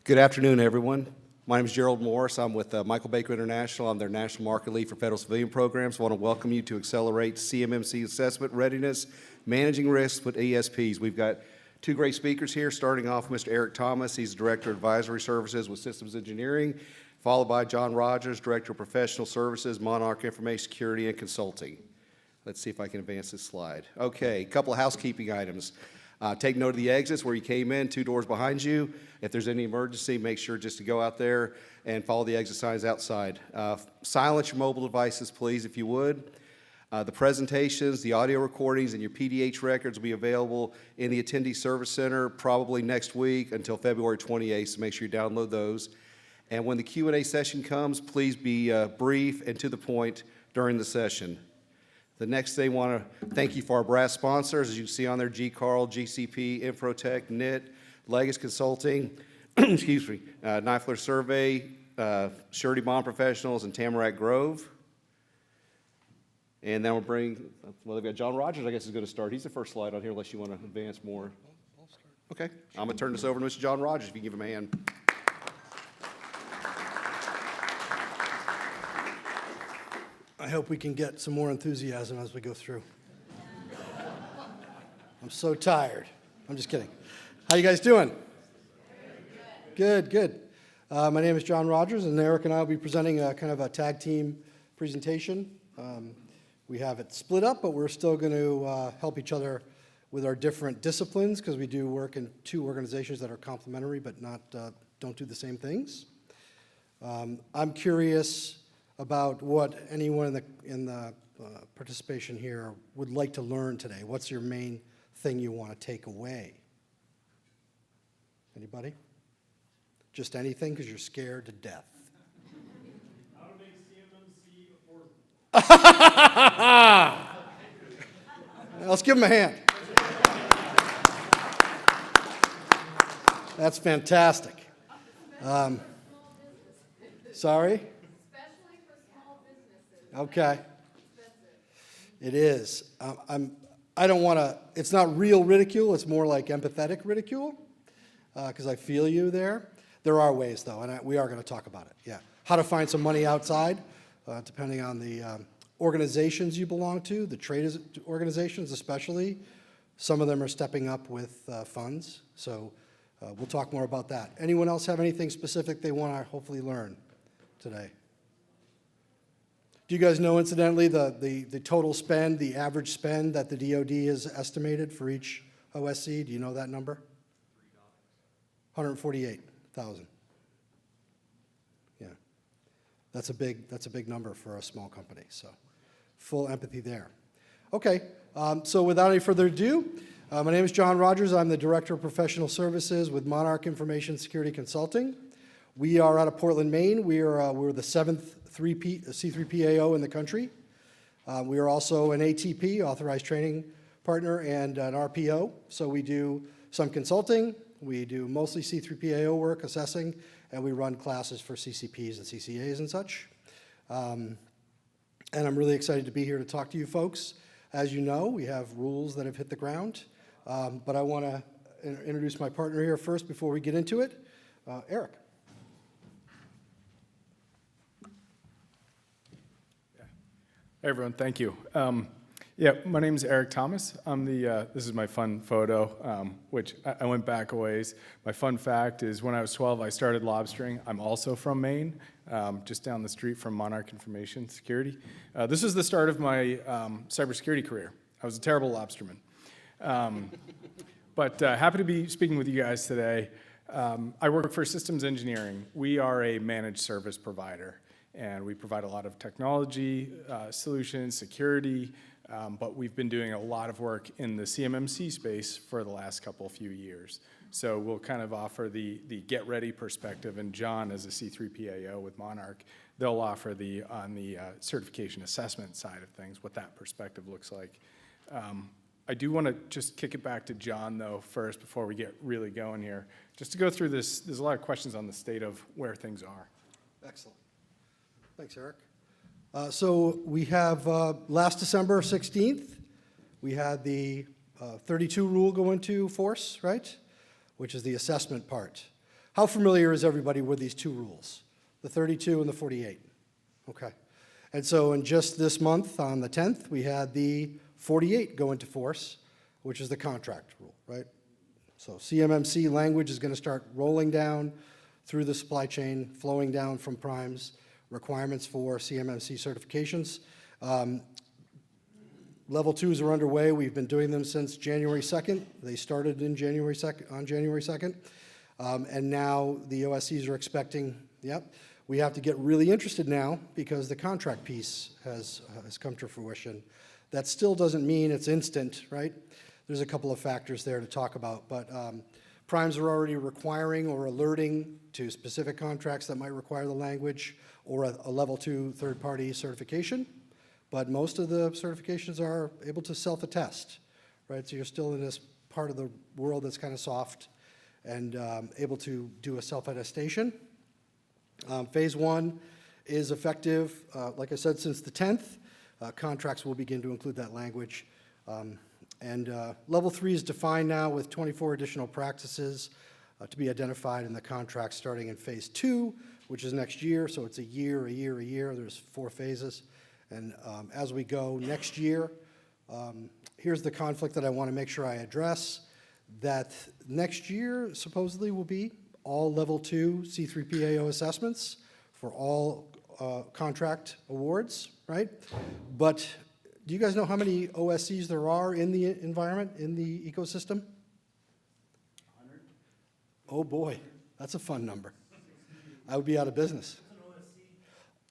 Good afternoon, everyone. My name is Gerald Morris. I'm with Michael Baker International. I'm their National Market Lead for Federal Civilian Programs. I want to welcome you to Accelerate CMMC Assessment Readiness, Managing Risks with ESPs. We've got two great speakers here, starting off with Mr. Erik Thomas. He's Director of Advisory Services with Systems Engineering, followed by John Rogers, Director of Professional Services, Monarch Information Security and Consulting. Let's see if I can advance this slide. Okay, a couple of housekeeping items. Take note of the exits where you came in, 2 doors behind you. If there's any emergency, make sure just to go out there and follow the exit signs outside. Silence your mobile devices, please, if you would. The presentations, the audio recordings, and your PDH records will be available in the Attendee Service Center probably next week until February 28th, so make sure you download those. And when the Q&A session comes, please be brief and to the point during the session. The next thing, I want to thank you for our brass sponsors. As you can see on there, G-Carl, GCP, Infrotech, NIT, Legis Consulting, excuse me, Knifler Survey, Surety Bond Professionals, and Tamarack Grove. And then we'll bring, well, they've got John Rogers, I guess, is going to start. He's the first slide on here, unless you want to advance more. I'll start. Okay. I'm going to turn this over to Mr. John Rogers, if you can give him a hand. I hope we can get some more enthusiasm as we go through. I'm so tired. I'm just kidding. How you guys doing? Good, good. My name is John Rogers, and Erik and I will be presenting a kind of a tag team presentation. We have it split up, but we're still going to help each other with our different disciplines, because we do work in 2 organizations that are complementary but not don't do the same things. I'm curious about what anyone in the participation here would like to learn today. What's your main thing you want to take away? Anybody? Just anything, because you're scared to death. How to make CMMC affordable. Let's give them a hand. That's fantastic. Sorry? Okay. It is. I don't want to, it's not real ridicule, it's more like empathetic ridicule, because I feel you there. There are ways, though, and we are going to talk about it, yeah. How to find some money outside, depending on the organizations you belong to, the trade organizations especially. Some of them are stepping up with funds, so we'll talk more about that. Anyone else have anything specific they want to hopefully learn today? Do you guys know, incidentally, the total spend, the average spend that the DoD has estimated for each OSC? Do you know that number? $148,000. Yeah, that's a big number for a small company. So, full empathy there. Okay, so without any further ado, my name is John Rogers. I'm the Director of Professional Services with Monarch Information Security Consulting. We are out of Portland, Maine. We're the 7th C3PAO in the country. We are also an ATP, Authorized Training Partner, and an RPO. So we do some consulting, we do mostly C3PAO work, assessing, and we run classes for CCPs and CCAs and such. And I'm really excited to be here to talk to you folks. As you know, we have rules that have hit the ground, but I want to introduce my partner here first before we get into it. Erik. Hey everyone, thank you. Yeah, my name is Erik Thomas. I'm the, this is my fun photo, which I went back a ways. My fun fact is when I was 12, I started lobstering. I'm also from Maine, just down the street from Monarch Information Security. This is the start of my cybersecurity career. I was a terrible lobsterman. But happy to be speaking with you guys today. I work for Systems Engineering. We are a managed service provider, and we provide a lot of technology solutions, security, but we've been doing a lot of work in the CMMC space for the last few years. So we'll kind of offer the get ready perspective, and John, as a C3PAO with Monarch, they'll offer on the certification assessment side of things, what that perspective looks like. I do want to just kick it back to John, though, first, before we get really going here. Just to go through this, there's a lot of questions on the state of where things are. Excellent. Thanks, Erik. So we have last December 16th, we had the 32 rule go into force, right? Which is the assessment part. How familiar is everybody with these two rules, the 32 and the 48? Okay. And so in just this month, on the 10th, we had the 48 go into force, which is the contract rule, right? So CMMC language is going to start rolling down through the supply chain, flowing down from primes, requirements for CMMC certifications. Level 2s are underway. We've been doing them since January 2nd. They started in January 2nd, on January 2nd. And now the OSCs are expecting, we have to get really interested now because the contract piece has come to fruition. That still doesn't mean it's instant, right? There's a couple of factors there to talk about, but primes are already requiring or alerting to specific contracts that might require the language or a level 2 third-party certification, but most of the certifications are able to self-attest, right? So you're still in this part of the world that's kind of soft and able to do a self-attestation. Phase 1 is effective, like I said, since the 10th. Contracts will begin to include that language. Level 3 is defined now with 24 additional practices to be identified in the contract starting in phase 2, which is next year. So it's a year. There's 4 phases. And as we go next year, here's the conflict that I want to make sure I address. That next year supposedly will be all level 2 C3PAO assessments for all contract awards, right? But do you guys know how many OSCs there are in the environment, in the ecosystem? 100. Oh boy, that's a fun number. I would be out of business.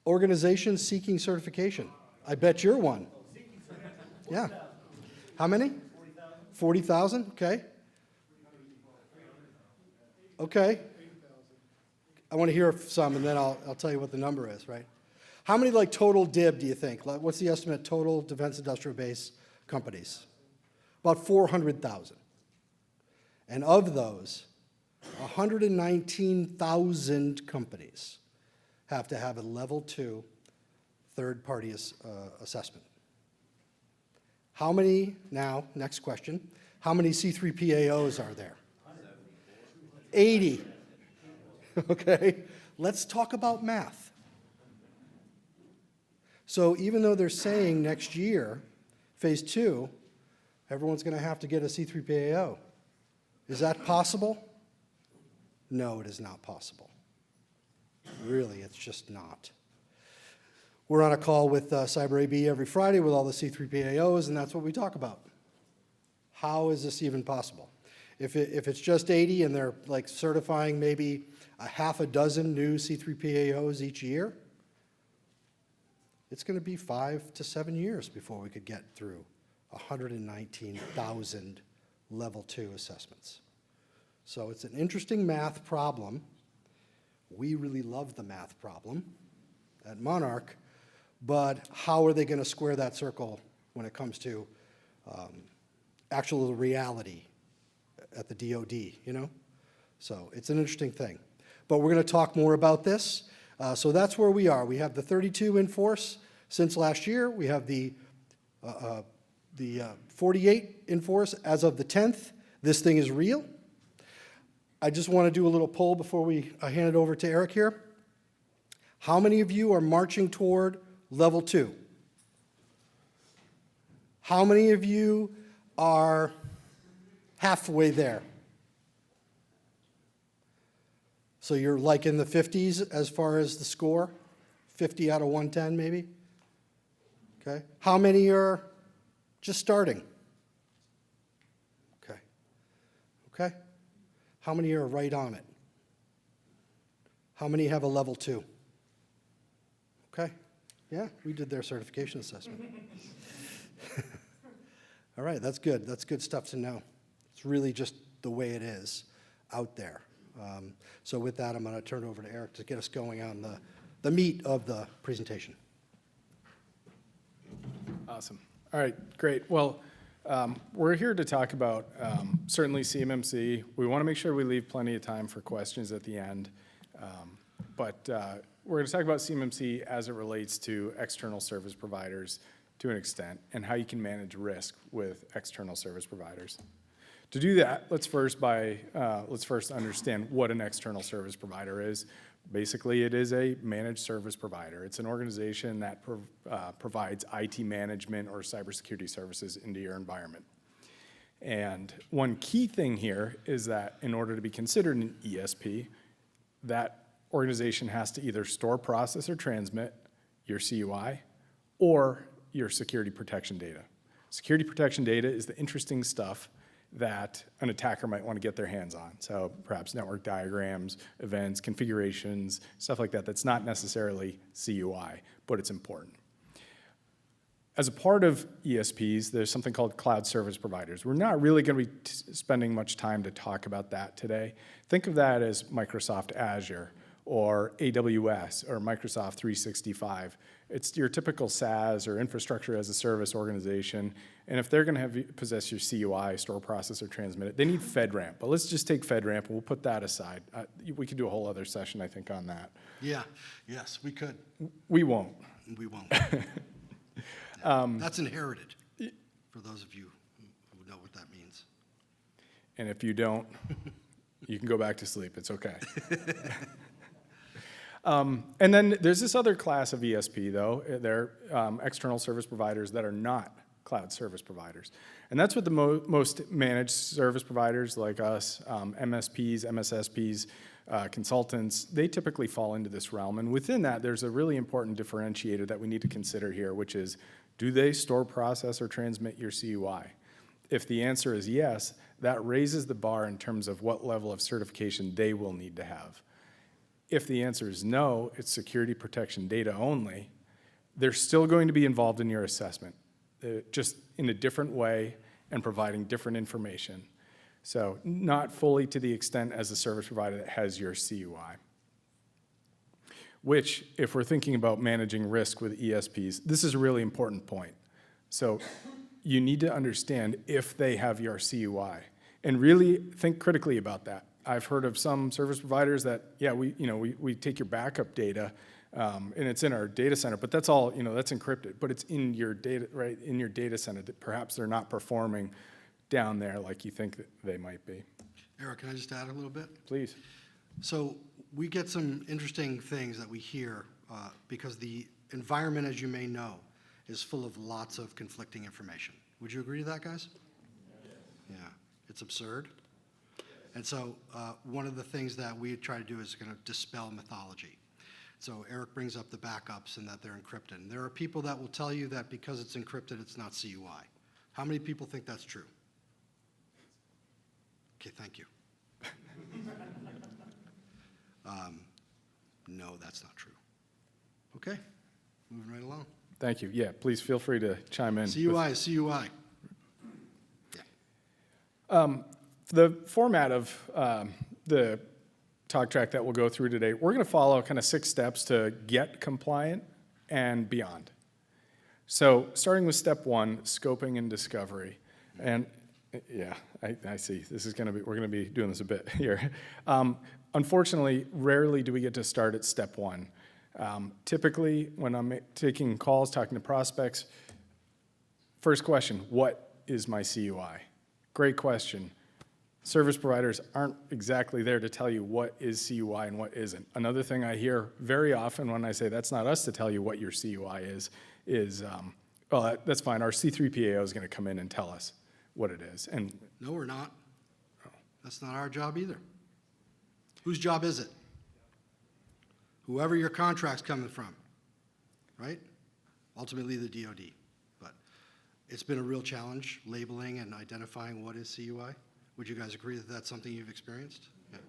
Organizations seeking certification. I bet you're one. Yeah. How many? 40,000, okay. Okay. I want to hear some, and then I'll tell you what the number is, right? How many, like, total DIB do you think? What's the estimate total defense industrial base companies? About 400,000. And of those, 119,000 companies have to have a level 2 third-party assessment. How many, now, next question, how many C3PAOs are there? 80. Okay, let's talk about math. So even though they're saying next year, phase 2, everyone's going to have to get a C3PAO, is that possible? No, it is not possible. Really, it's just not. We're on a call with Cyber AB every Friday with all the C3PAOs, and that's what we talk about. How is this even possible? If it's just 80 and they're like certifying maybe a half a dozen new C3PAOs each year, it's going to be 5 to 7 years before we could get through 119,000 level 2 assessments. So it's an interesting math problem. We really love the math problem at Monarch, but how are they going to square that circle when it comes to actual reality at the DoD, you know? So it's an interesting thing. But we're going to talk more about this. So that's where we are. We have the 32 in force since last year. We have the 48 in force as of the 10th. This thing is real. I just want to do a little poll before we hand it over to Erik here. How many of you are marching toward level 2? How many of you are halfway there? So you're like in the 50s as far as the score? 50 out of 110 maybe? Okay. How many are just starting? Okay. Okay. How many are right on it? How many have a level 2? Okay. Yeah, we did their certification assessment. All right, that's good. That's good stuff to know. It's really just the way it is out there. So with that, I'm going to turn it over to Erik to get us going on the meat of the presentation. Awesome. All right, great. Well, we're here to talk about certainly CMMC. We want to make sure we leave plenty of time for questions at the end. But we're going to talk about CMMC as it relates to external service providers to an extent and how you can manage risk with external service providers. To do that, let's first understand what an external service provider is. Basically, it is a managed service provider. It's an organization that provides IT management or cybersecurity services into your environment. And one key thing here is that in order to be considered an ESP, that organization has to either store, process, or transmit your CUI or your security protection data. Security protection data is the interesting stuff that an attacker might want to get their hands on. So perhaps network diagrams, events, configurations, stuff like that. That's not necessarily CUI, but it's important. As a part of ESPs, there's something called cloud service providers. We're not really going to be spending much time to talk about that today. Think of that as Microsoft Azure or AWS or Microsoft 365. It's your typical SaaS or infrastructure as a service organization. And if they're going to have possess your CUI, store, process, or transmit it, they need FedRAMP. But let's just take FedRAMP and we'll put that aside. We could do a whole other session, I think, on that. Yeah, yes, we could. We won't. We won't. That's inherited, for those of you who know what that means. And if you don't, you can go back to sleep. It's okay. And then there's this other class of ESP, though. They're external service providers that are not cloud service providers. And that's what the most managed service providers like us, MSPs, MSSPs, consultants, they typically fall into this realm. And within that, there's a really important differentiator that we need to consider here, which is, do they store, process, or transmit your CUI? If the answer is yes, that raises the bar in terms of what level of certification they will need to have. If the answer is no, it's security protection data only, they're still going to be involved in your assessment, just in a different way and providing different information. So not fully to the extent as a service provider that has your CUI. Which, if we're thinking about managing risk with ESPs, this is a really important point. So you need to understand if they have your CUI and really think critically about that. I've heard of some service providers that, yeah, we take your backup data and it's in our data center, but that's all, that's encrypted, but it's in your data, right, in your data center that perhaps they're not performing down there like you think that they might be. Erik, can I just add a little bit? Please. So we get some interesting things that we hear because the environment, as you may know, is full of lots of conflicting information. Would you agree to that, guys? Yeah. It's absurd. And so one of the things that we try to do is kind of dispel mythology. So Erik brings up the backups and that they're encrypted. And there are people that will tell you that because it's encrypted, it's not CUI. How many people think that's true? Okay, thank you. No, that's not true. Okay, moving right along. Thank you. Yeah, please feel free to chime in. CUI is CUI. Yeah. The format of the talk track that we'll go through today, we're going to follow kind of 6 steps to get compliant and beyond. So starting with step 1, scoping and discovery. And yeah, I see. This is going to be, we're going to be doing this a bit here. Unfortunately, rarely do we get to start at step 1. Typically, when I'm taking calls, talking to prospects, first question, what is my CUI? Great question. Service providers aren't exactly there to tell you what is CUI and what isn't. Another thing I hear very often when I say that's not us to tell you what your CUI is well, that's fine. Our C3PAO is going to come in and tell us what it is. And No, we're not. That's not our job either. Whose job is it? Whoever your contract's coming from, right? Ultimately, the DoD. But it's been a real challenge labeling and identifying what is CUI. Would you guys agree that that's something you've experienced? Yeah.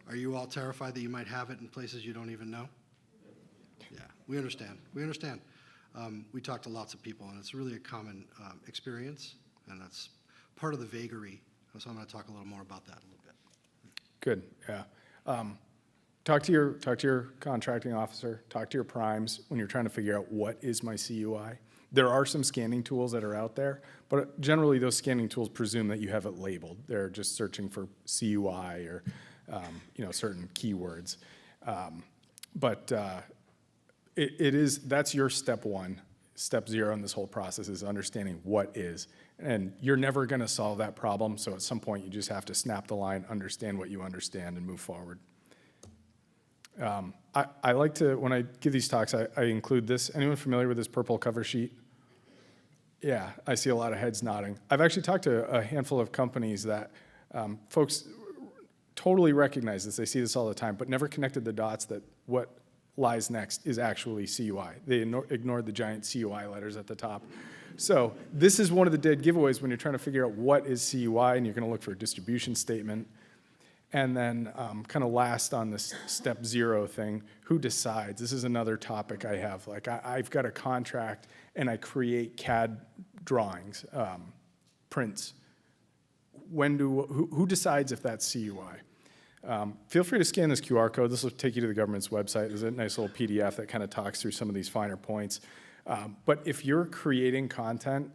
Are you all terrified that you might have it in places you don't even know? Yeah, we understand. We understand. We talk to lots of people, and it's really a common experience, and that's part of the vagary. So I'm going to talk a little more about that a little bit. good, yeah. Talk to your contracting officer, talk to your primes when you're trying to figure out what is my CUI. There are some scanning tools that are out there, but generally those scanning tools presume that you have it labeled. They're just searching for CUI or certain keywords. That's your step 1. Step 0 in this whole process is understanding what is. And you're never going to solve that problem, so at some point you just have to snap the line, understand what you understand, and move forward. I like to, when I give these talks, I include this. Anyone familiar with this purple cover sheet? Yeah, I see a lot of heads nodding. I've actually talked to a handful of companies that folks totally recognize this. They see this all the time, but never connected the dots that what lies next is actually CUI. They ignored the giant CUI letters at the top. So this is one of the dead giveaways when you're trying to figure out what is CUI, and you're going to look for a distribution statement. And then kind of last on this step 0 thing, who decides? This is another topic I have. Like I've got a contract and I create CAD drawings, prints. Who decides if that's CUI? Feel free to scan this QR code. This will take you to the government's website. There's a nice little PDF that kind of talks through some of these finer points. But if you're creating content,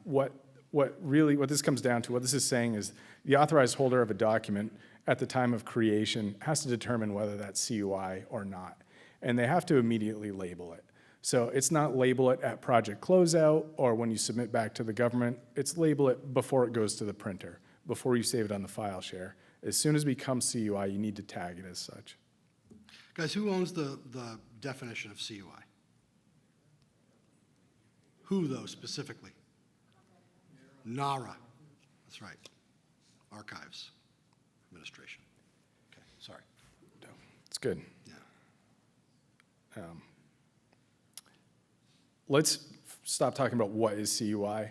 what this comes down to, what this is saying is the authorized holder of a document at the time of creation has to determine whether that's CUI or not. And they have to immediately label it. So it's not label it at project closeout or when you submit back to the government. It's label it before it goes to the printer, before you save it on the file share. As soon as it becomes CUI, you need to tag it as such. Guys, who owns the definition of CUI? Who, though, specifically? NARA. That's right. Archives Administration. Okay, sorry. It's good. Yeah. Let's stop talking about what is CUI.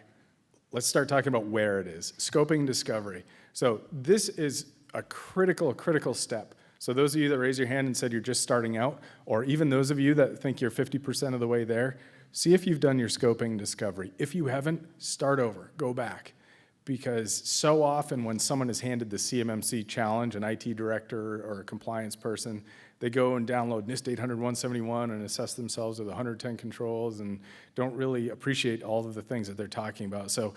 Let's start talking about where it is. Scoping and discovery. So this is a critical step. So those of you that raised your hand and said you're just starting out, or even those of you that think you're 50% of the way there, see if you've done your scoping and discovery. If you haven't, start over, go back. Because so often when someone is handed the CMMC challenge, an IT director or a compliance person, they go and download NIST 800-171 and assess themselves with 110 controls and don't really appreciate all of the things that they're talking about. So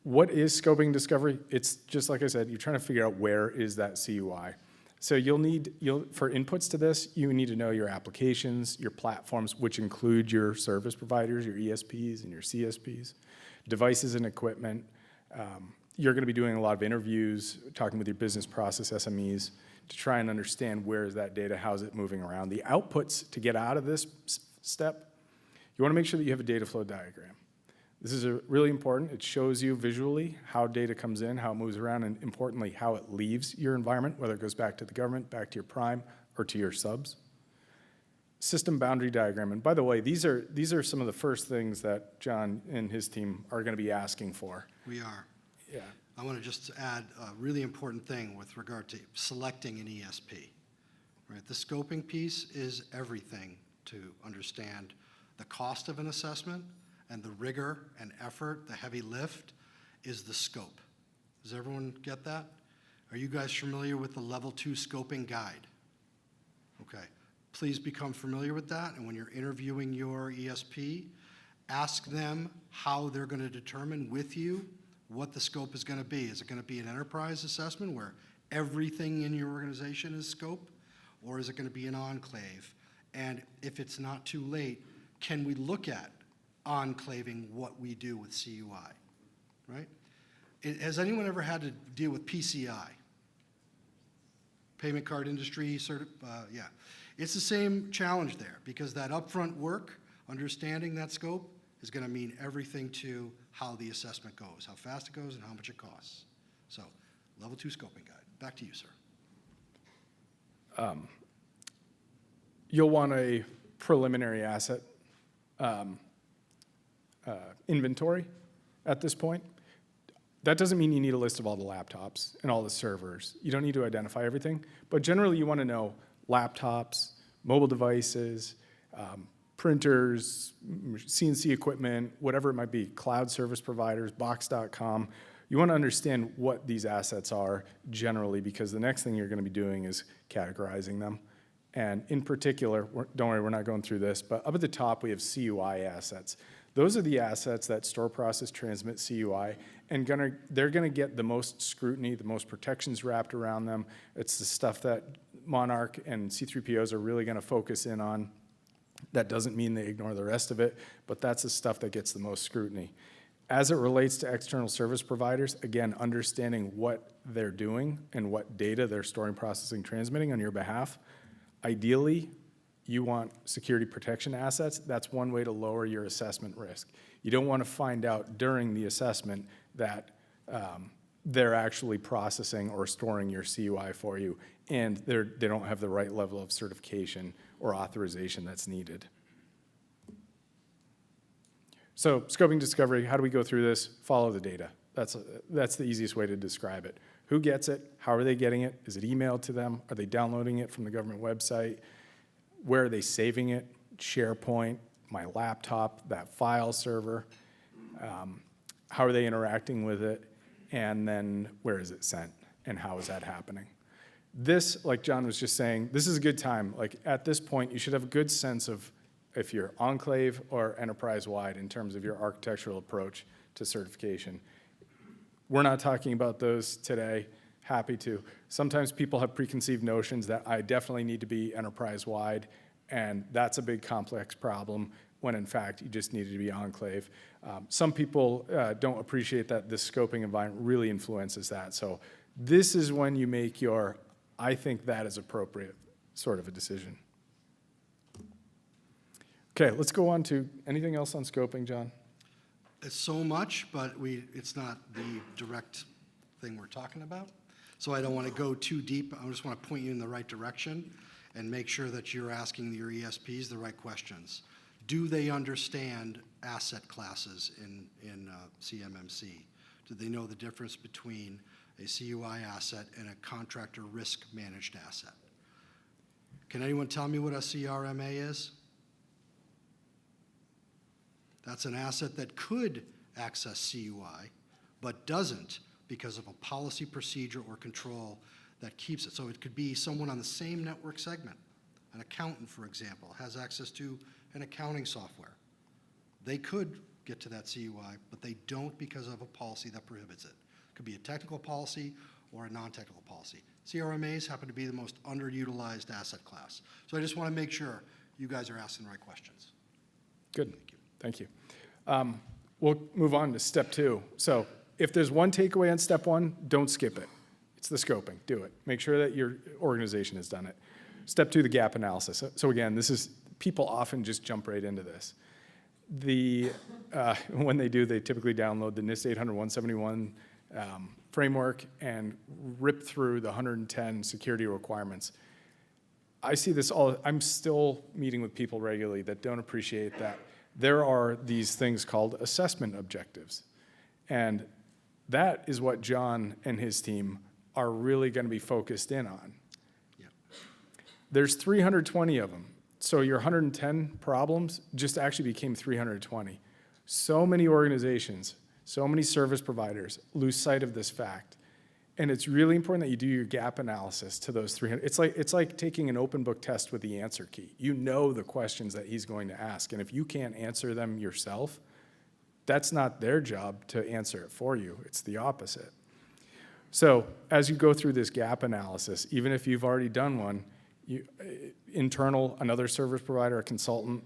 what is scoping and discovery? It's just like I said, you're trying to figure out where is that CUI. So for inputs to this, you need to know your applications, your platforms, which include your service providers, your ESPs and your CSPs, devices and equipment. You're going to be doing a lot of interviews, talking with your business process SMEs to try and understand where is that data, how's it moving around. The outputs to get out of this step, you want to make sure that you have a data flow diagram. This is really important. It shows you visually how data comes in, how it moves around, and importantly, how it leaves your environment, whether it goes back to the government, back to your prime, or to your subs. System boundary diagram. And by the way, these are some of the first things that John and his team are going to be asking for. We are. Yeah. I want to just add a really important thing with regard to selecting an ESP. Right? The scoping piece is everything to understand the cost of an assessment, and the rigor and effort, the heavy lift, is the scope. Does everyone get that? Are you guys familiar with the Level 2 Scoping Guide? Okay. Please become familiar with that, and when you're interviewing your ESP, ask them how they're going to determine with you what the scope is going to be. Is it going to be an enterprise assessment where everything in your organization is scope, or is it going to be an enclave? And if it's not too late, can we look at enclaving what we do with CUI, right? Has anyone ever had to deal with PCI? Payment card industry, yeah. It's the same challenge there because that upfront work, understanding that scope, is going to mean everything to how the assessment goes, how fast it goes, and how much it costs. So, Level 2 Scoping Guide. Back to you, sir. You'll want a preliminary asset inventory at this point. That doesn't mean you need a list of all the laptops and all the servers. You don't need to identify everything, but generally you want to know laptops, mobile devices, printers, CNC equipment, whatever it might be, cloud service providers, box.com. You want to understand what these assets are generally because the next thing you're going to be doing is categorizing them. And in particular, don't worry, we're not going through this, but up at the top we have CUI assets. Those are the assets that store, process, transmit CUI, and they're going to get the most scrutiny, the most protections wrapped around them. It's the stuff that Monarch and C3POs are really going to focus in on. That doesn't mean they ignore the rest of it, but that's the stuff that gets the most scrutiny. As it relates to external service providers, again, understanding what they're doing and what data they're storing, processing, transmitting on your behalf. Ideally, you want security protection assets. That's one way to lower your assessment risk. You don't want to find out during the assessment that they're actually processing or storing your CUI for you, and they don't have the right level of certification or authorization that's needed. So scoping discovery, how do we go through this? Follow the data. That's the easiest way to describe it. Who gets it? How are they getting it? Is it emailed to them? Are they downloading it from the government website? Where are they saving it? SharePoint, my laptop, that file server. How are they interacting with it? And then where is it sent? And how is that happening? This, like John was just saying, this is a good time. Like at this point, you should have a good sense of if you're enclave or enterprise-wide in terms of your architectural approach to certification. We're not talking about those today. Happy to. Sometimes people have preconceived notions that I definitely need to be enterprise-wide, and that's a big complex problem when in fact you just need to be enclave. Some people don't appreciate that this scoping environment really influences that. So this is when you make your, I think that is appropriate sort of a decision. Okay, let's go on to anything else on scoping, John? It's so much, but it's not the direct thing we're talking about. So I don't want to go too deep. I just want to point you in the right direction and make sure that you're asking your ESPs the right questions. Do they understand asset classes in CMMC? Do they know the difference between a CUI asset and a contractor risk managed asset? Can anyone tell me what a CRMA is? That's an asset that could access CUI, but doesn't because of a policy, procedure, or control that keeps it. So it could be someone on the same network segment. An accountant, for example, has access to an accounting software. They could get to that CUI, but they don't because of a policy that prohibits it. It could be a technical policy or a non-technical policy. CRMAs happen to be the most underutilized asset class. So I just want to make sure you guys are asking the right questions. Good. Thank you. We'll move on to step 2. So if there's one takeaway on step 1, don't skip it. It's the scoping. Do it. Make sure that your organization has done it. Step 2, the gap analysis. So again, this is, people often just jump right into this. When they do, they typically download the NIST 800-171 framework and rip through the 110 security requirements. I see this all, I'm still meeting with people regularly that don't appreciate that there are these things called assessment objectives. And that is what John and his team are really going to be focused in on. Yeah. There's 320 of them. So your 110 problems just actually became 320. So many organizations, so many service providers lose sight of this fact. And it's really important that you do your gap analysis to those 300. It's like taking an open book test with the answer key. You know the questions that he's going to ask. And if you can't answer them yourself, that's not their job to answer it for you. It's the opposite. So as you go through this gap analysis, even if you've already done one, another service provider, a consultant,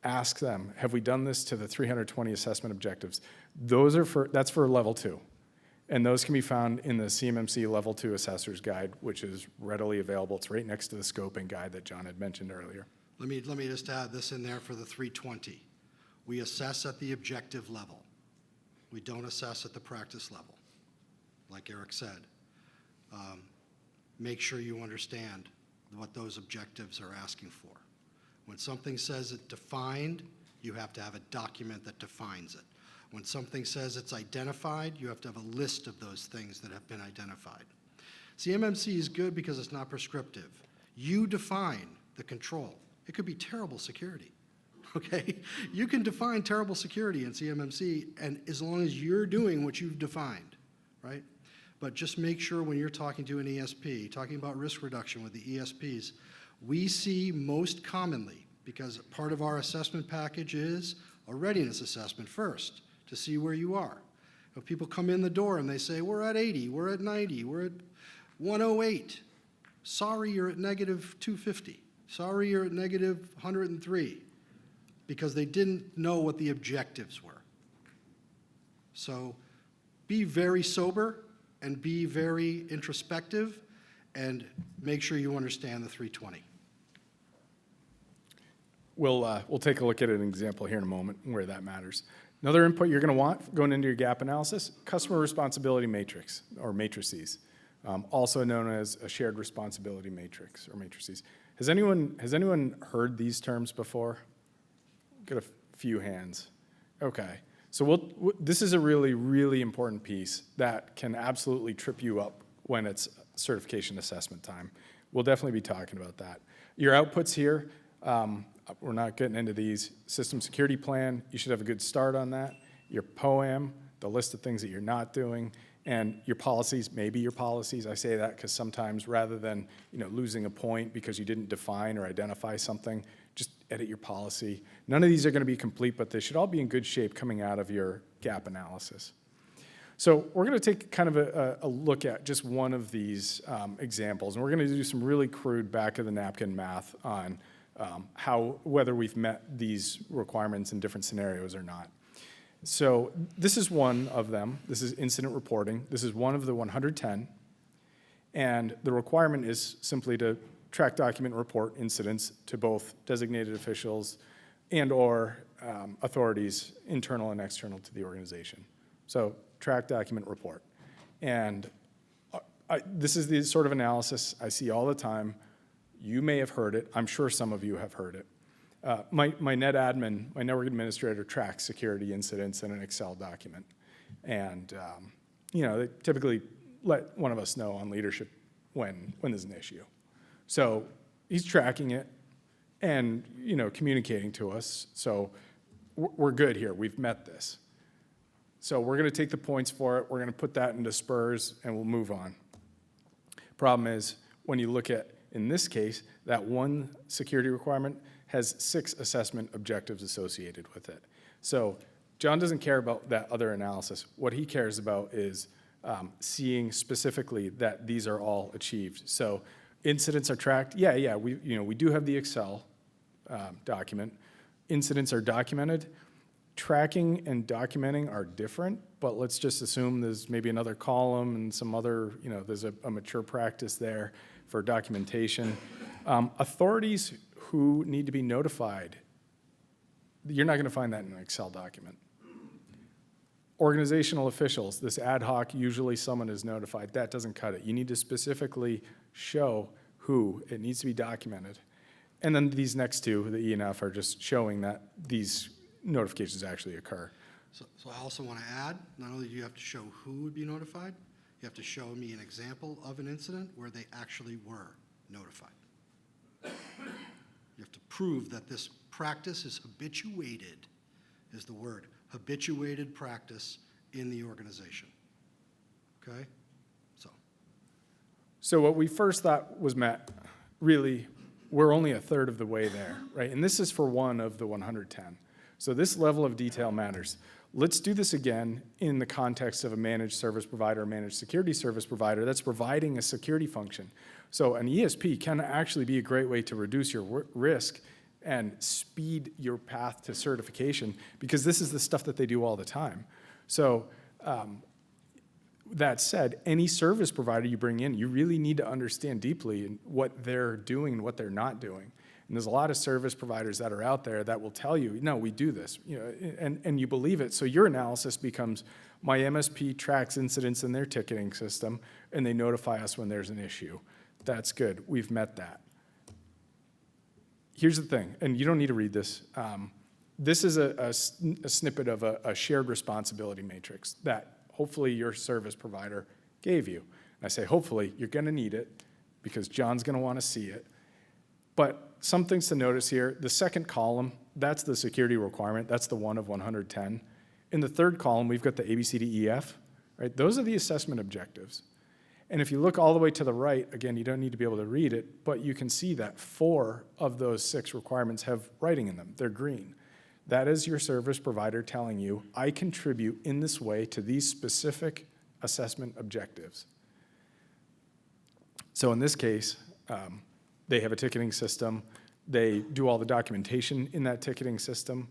ask them, have we done this to the 320 assessment objectives? That's for level 2. And those can be found in the CMMC Level 2 Assessor's Guide, which is readily available. It's right next to the scoping guide that John had mentioned earlier. Let me just add this in there for the 320. We assess at the objective level. We don't assess at the practice level, like Erik said. Make sure you understand what those objectives are asking for. When something says it's defined, you have to have a document that defines it. When something says it's identified, you have to have a list of those things that have been identified. CMMC is good because it's not prescriptive. You define the control. It could be terrible security, okay? You can define terrible security in CMMC, and as long as you're doing what you've defined, right? But just make sure when you're talking to an ESP, talking about risk reduction with the ESPs, we see most commonly, because part of our assessment package is a readiness assessment first, to see where you are. If people come in the door and they say, we're at 80, we're at 90, we're at 108, sorry, you're at negative 250. Sorry, you're at negative 103, because they didn't know what the objectives were. So be very sober and be very introspective and make sure you understand the 320. We'll take a look at an example here in a moment where that matters. Another input you're going to want going into your gap analysis, customer responsibility matrix, or matrices, also known as a shared responsibility matrix, or matrices. Has anyone heard these terms before? Got a few hands. Okay. So this is a really, really important piece that can absolutely trip you up when it's certification assessment time. We'll definitely be talking about that. Your outputs here, we're not getting into these. System security plan, you should have a good start on that. Your POAM, the list of things that you're not doing, and your policies, maybe your policies. I say that because sometimes rather than losing a point because you didn't define or identify something, just edit your policy. None of these are going to be complete, but they should all be in good shape coming out of your gap analysis. So we're going to take kind of a look at just one of these examples, and we're going to do some really crude back-of-the-napkin math on whether we've met these requirements in different scenarios or not. So this is one of them. This is incident reporting. This is one of the 110, and the requirement is simply to track, document, and report incidents to both designated officials and/or authorities, internal and external to the organization. So track, document, report. And this is the sort of analysis I see all the time. You may have heard it. I'm sure some of you have heard it. My network administrator, tracks security incidents in an Excel document. And they typically let one of us know on leadership when there's an issue. So he's tracking it and communicating to us. So we're good here. We've met this. So we're going to take the points for it. We're going to put that into spurs, and we'll move on. Problem is, when you look at, in this case, that one security requirement has 6 assessment objectives associated with it. So John doesn't care about that other analysis. What he cares about is seeing specifically that these are all achieved. So incidents are tracked. Yeah, we do have the Excel document. Incidents are documented. Tracking and documenting are different, but let's just assume there's maybe another column and some other, there's a mature practice there for documentation. Authorities who need to be notified, you're not going to find that in an Excel document. Organizational officials, this ad hoc, usually someone is notified. That doesn't cut it. You need to specifically show who. It needs to be documented. And then these next two, the E and F, are just showing that these notifications actually occur. So I also want to add, not only do you have to show who would be notified, you have to show me an example of an incident where they actually were notified. You have to prove that this practice is habituated, is the word, habituated practice in the organization. Okay? So what we first thought was met, really, we're only a third of the way there, right? And this is for one of the 110. So this level of detail matters. Let's do this again in the context of a managed service provider, a managed security service provider that's providing a security function. So an ESP can actually be a great way to reduce your risk and speed your path to certification, because this is the stuff that they do all the time. So that said, any service provider you bring in, you really need to understand deeply what they're doing and what they're not doing. And there's a lot of service providers that are out there that will tell you, no, we do this, and you believe it. So your analysis becomes, my MSP tracks incidents in their ticketing system, and they notify us when there's an issue. That's good. We've met that. Here's the thing, and you don't need to read this. This is a snippet of a shared responsibility matrix that hopefully your service provider gave you. And I say hopefully, you're going to need it because John's going to want to see it. But some things to notice here, the second column, that's the security requirement. That's the one of 110. In the third column, we've got the ABCDEF, right? Those are the assessment objectives. And if you look all the way to the right, again, you don't need to be able to read it, but you can see that 4 of those 6 requirements have writing in them. They're green. That is your service provider telling you, I contribute in this way to these specific assessment objectives. So in this case, they have a ticketing system. They do all the documentation in that ticketing system.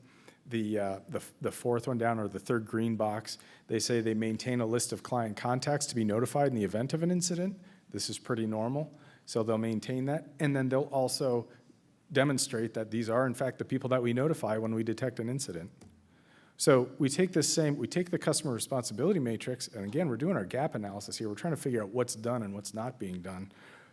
The fourth one down, or the third green box, they say they maintain a list of client contacts to be notified in the event of an incident. This is pretty normal, so they'll maintain that. And then they'll also demonstrate that these are, in fact, the people that we notify when we detect an incident. So we take the customer responsibility matrix, and again, we're doing our gap analysis here. We're trying to figure out what's done and what's not being done.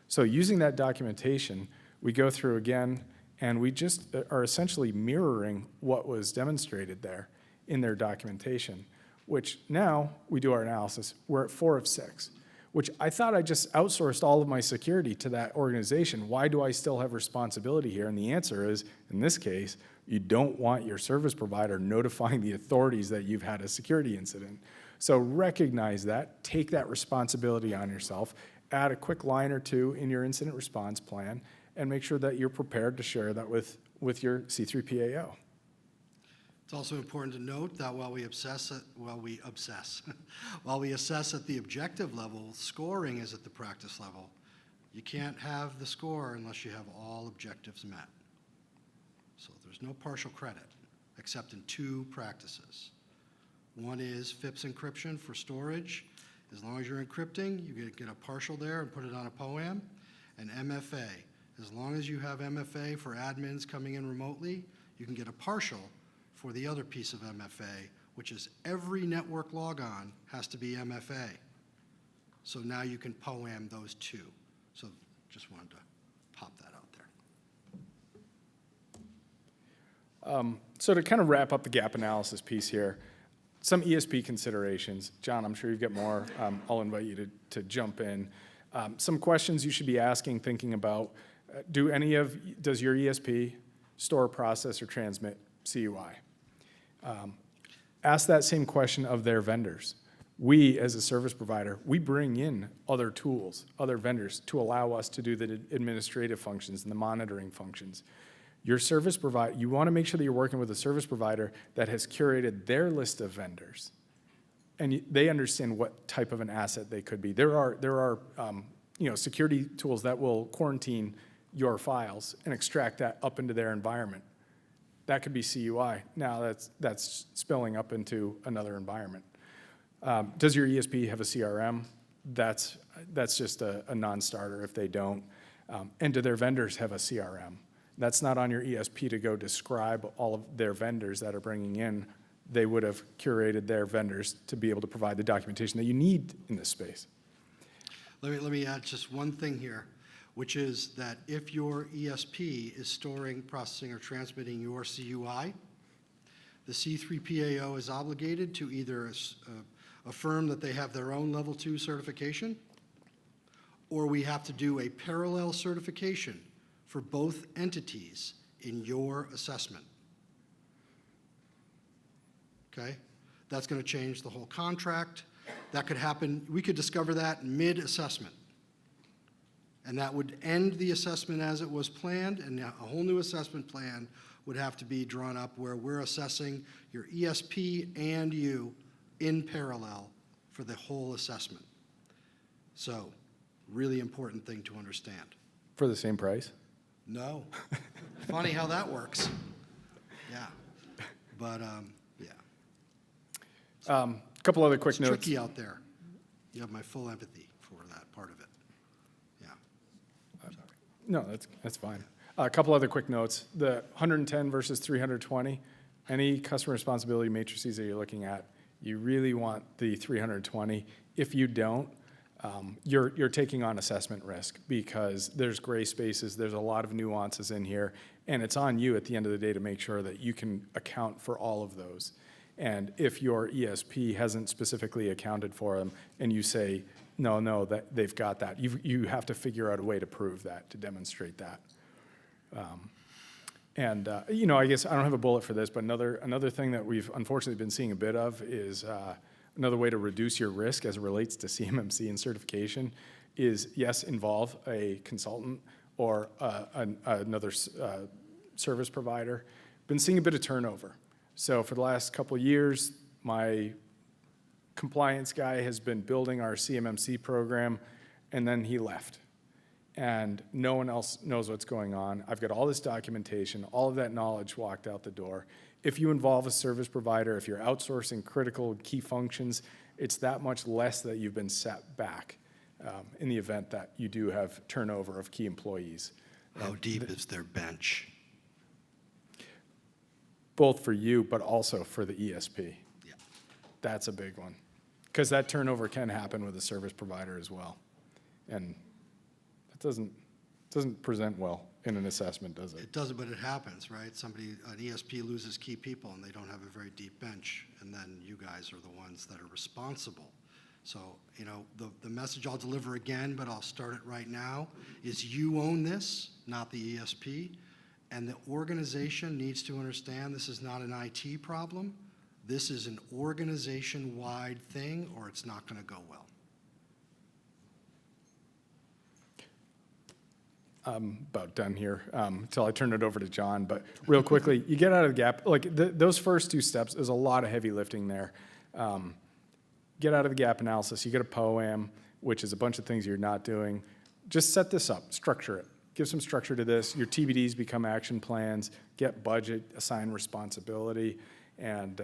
So using that documentation, we go through again, and we just are essentially mirroring what was demonstrated there in their documentation, which now we do our analysis. We're at 4 of 6, which I thought I just outsourced all of my security to that organization. Why do I still have responsibility here? And the answer is, in this case, you don't want your service provider notifying the authorities that you've had a security incident. So recognize that, take that responsibility on yourself, add a quick line or two in your incident response plan, and make sure that you're prepared to share that with your C3PAO. It's also important to note that while we assess at the objective level, scoring is at the practice level. You can't have the score unless you have all objectives met. So there's no partial credit, except in 2 practices. One is FIPS encryption for storage. As long as you're encrypting, you get a partial there and put it on a POAM. And MFA. As long as you have MFA for admins coming in remotely, you can get a partial for the other piece of MFA, which is every network logon has to be MFA. So now you can POAM those 2. So just wanted to pop that out there. So to kind of wrap up the gap analysis piece here, some ESP considerations. John, I'm sure you've got more. I'll invite you to jump in. Some questions you should be asking, thinking about, does your ESP store, process, or transmit CUI? Ask that same question of their vendors. We, as a service provider, we bring in other tools, other vendors, to allow us to do the administrative functions and the monitoring functions. Your service provider, you want to make sure that you're working with a service provider that has curated their list of vendors, and they understand what type of an asset they could be. There are security tools that will quarantine your files and extract that up into their environment. That could be CUI. Now that's spilling up into another environment. Does your ESP have a CRM? That's just a non-starter if they don't. And do their vendors have a CRM? That's not on your ESP to go describe all of their vendors that are bringing in. They would have curated their vendors to be able to provide the documentation that you need in this space. Let me add just one thing here, which is that if your ESP is storing, processing, or transmitting your CUI, the C3PAO is obligated to either affirm that they have their own level 2 certification, or we have to do a parallel certification for both entities in your assessment. Okay? That's going to change the whole contract. That could happen, we could discover that mid-assessment. And that would end the assessment as it was planned, and a whole new assessment plan would have to be drawn up where we're assessing your ESP and you in parallel for the whole assessment. So, really important thing to understand. For the same price? No. Funny how that works. Yeah. But, yeah. A couple other quick It's notes. tricky out there. You have my full empathy for that part of it. Yeah. No, that's fine. A couple other quick notes. The 110 versus 320, any customer responsibility matrices that you're looking at, you really want the 320. If you don't, you're taking on assessment risk because there's gray spaces, there's a lot of nuances in here, and it's on you at the end of the day to make sure that you can account for all of those. And if your ESP hasn't specifically accounted for them and you say, no, that they've got that, you have to figure out a way to prove that, to demonstrate that. I guess I don't have a bullet for this, but another thing that we've unfortunately been seeing a bit of is another way to reduce your risk as it relates to CMMC and certification is, yes, involve a consultant or another service provider. Been seeing a bit of turnover. So for the last couple of years, my compliance guy has been building our CMMC program, and then he left. and no one else knows what's going on. I've got all this documentation, all of that knowledge walked out the door. If you involve a service provider, if you're outsourcing critical key functions, it's that much less that you've been set back in the event that you do have turnover of key employees. How deep is their bench? Both for you, but also for the ESP. Yeah. That's a big one. Because that turnover can happen with a service provider as well. And that doesn't present well in an assessment, does it? It doesn't, but it happens, right? An ESP loses key people and they don't have a very deep bench, and then you guys are the ones that are responsible. So, you know, the message I'll deliver again, but I'll start it right now, is you own this, not the ESP, and the organization needs to understand this is not an IT problem. This is an organization-wide thing, or it's not going to go well. I'm about done here until I turn it over to John. But real quickly, you get out of the gap. Like those first two steps, there's a lot of heavy lifting there. Get out of the gap analysis. You get a POAM, which is a bunch of things you're not doing. Just set this up, structure it. Give some structure to this. Your TBDs become action plans. Get budget, assign responsibility, and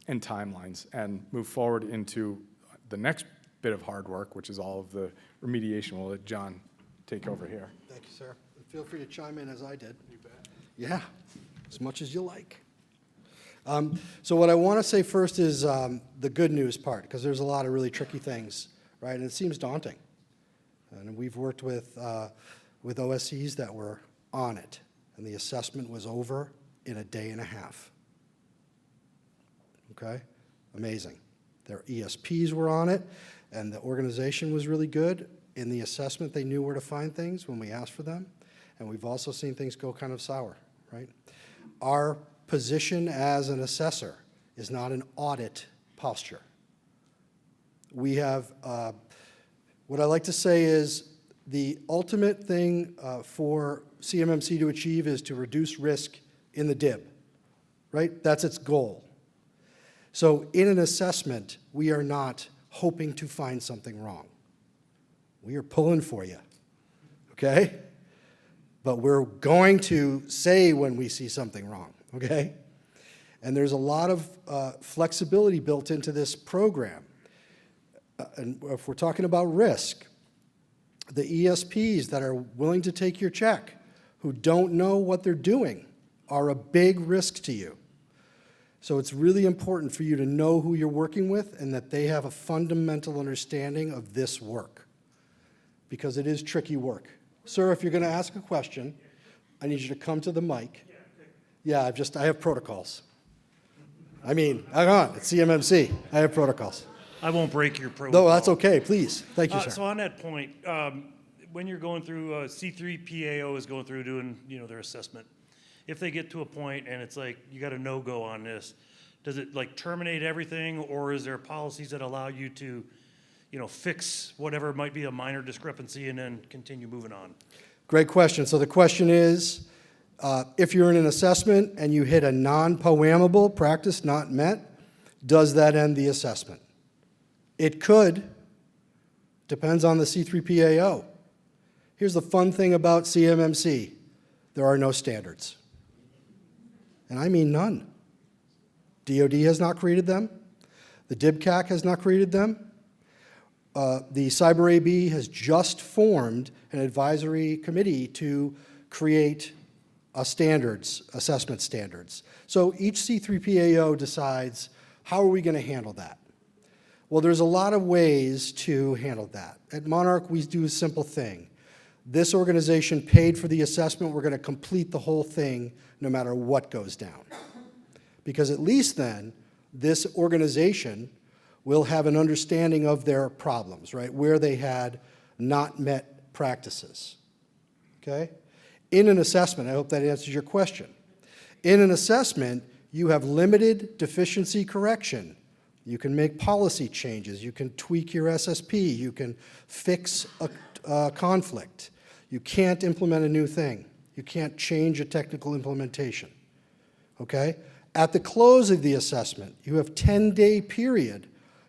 timelines, and move forward into the next bit of hard work, which is all of the remediation. We'll let John take over here. Thank you, sir. And feel free to chime in as I did. You bet. Yeah, as much as you like. So what I want to say first is the good news part, because there's a lot of really tricky things, right? And it seems daunting. And we've worked with OSCs that were on it, and the assessment was over in a day and a half. Okay? Amazing. Their ESPs were on it, and the organization was really good. In the assessment, they knew where to find things when we asked for them, and we've also seen things go kind of sour, right? Our position as an assessor is not an audit posture. We have, what I like to say is the ultimate thing for CMMC to achieve is to reduce risk in the DIB, right? That's its goal. So in an assessment, we are not hoping to find something wrong. We are pulling for you, okay? But we're going to say when we see something wrong, okay? And there's a lot of flexibility built into this program. And if we're talking about risk, the ESPs that are willing to take your check, who don't know what they're doing, are a big risk to you. So it's really important for you to know who you're working with and that they have a fundamental understanding of this work, because it is tricky work. Sir, if you're going to ask a question, I need you to come to the mic. Yeah, I have protocols. I mean, hang on, it's CMMC. I have protocols. I won't break your protocol. No, that's okay, please. Thank you, sir. So on that point, when you're going through, C3PAO is going through doing, their assessment. If they get to a point and it's like, you got a no-go on this, does it like terminate everything, or is there policies that allow you to, fix whatever might be a minor discrepancy and then continue moving on? Great question. So the question is, if you're in an assessment and you hit a non-POAMable practice not met, does that end the assessment? It could. Depends on the C3PAO. Here's the fun thing about CMMC. There are no standards. And I mean none. DoD has not created them. The DIBCAC has not created them. The Cyber AB has just formed an advisory committee to create assessment standards. So each C3PAO decides, how are we going to handle that? Well, there's a lot of ways to handle that. At Monarch, we do a simple thing. This organization paid for the assessment. We're going to complete the whole thing no matter what goes down. Because at least then, this organization will have an understanding of their problems, right? Where they had not met practices, okay? In an assessment, I hope that answers your question. In an assessment, you have limited deficiency correction. You can make policy changes. You can tweak your SSP. You can fix a conflict. You can't implement a new thing. You can't change a technical implementation, okay? At the close of the assessment, you have a 10-day period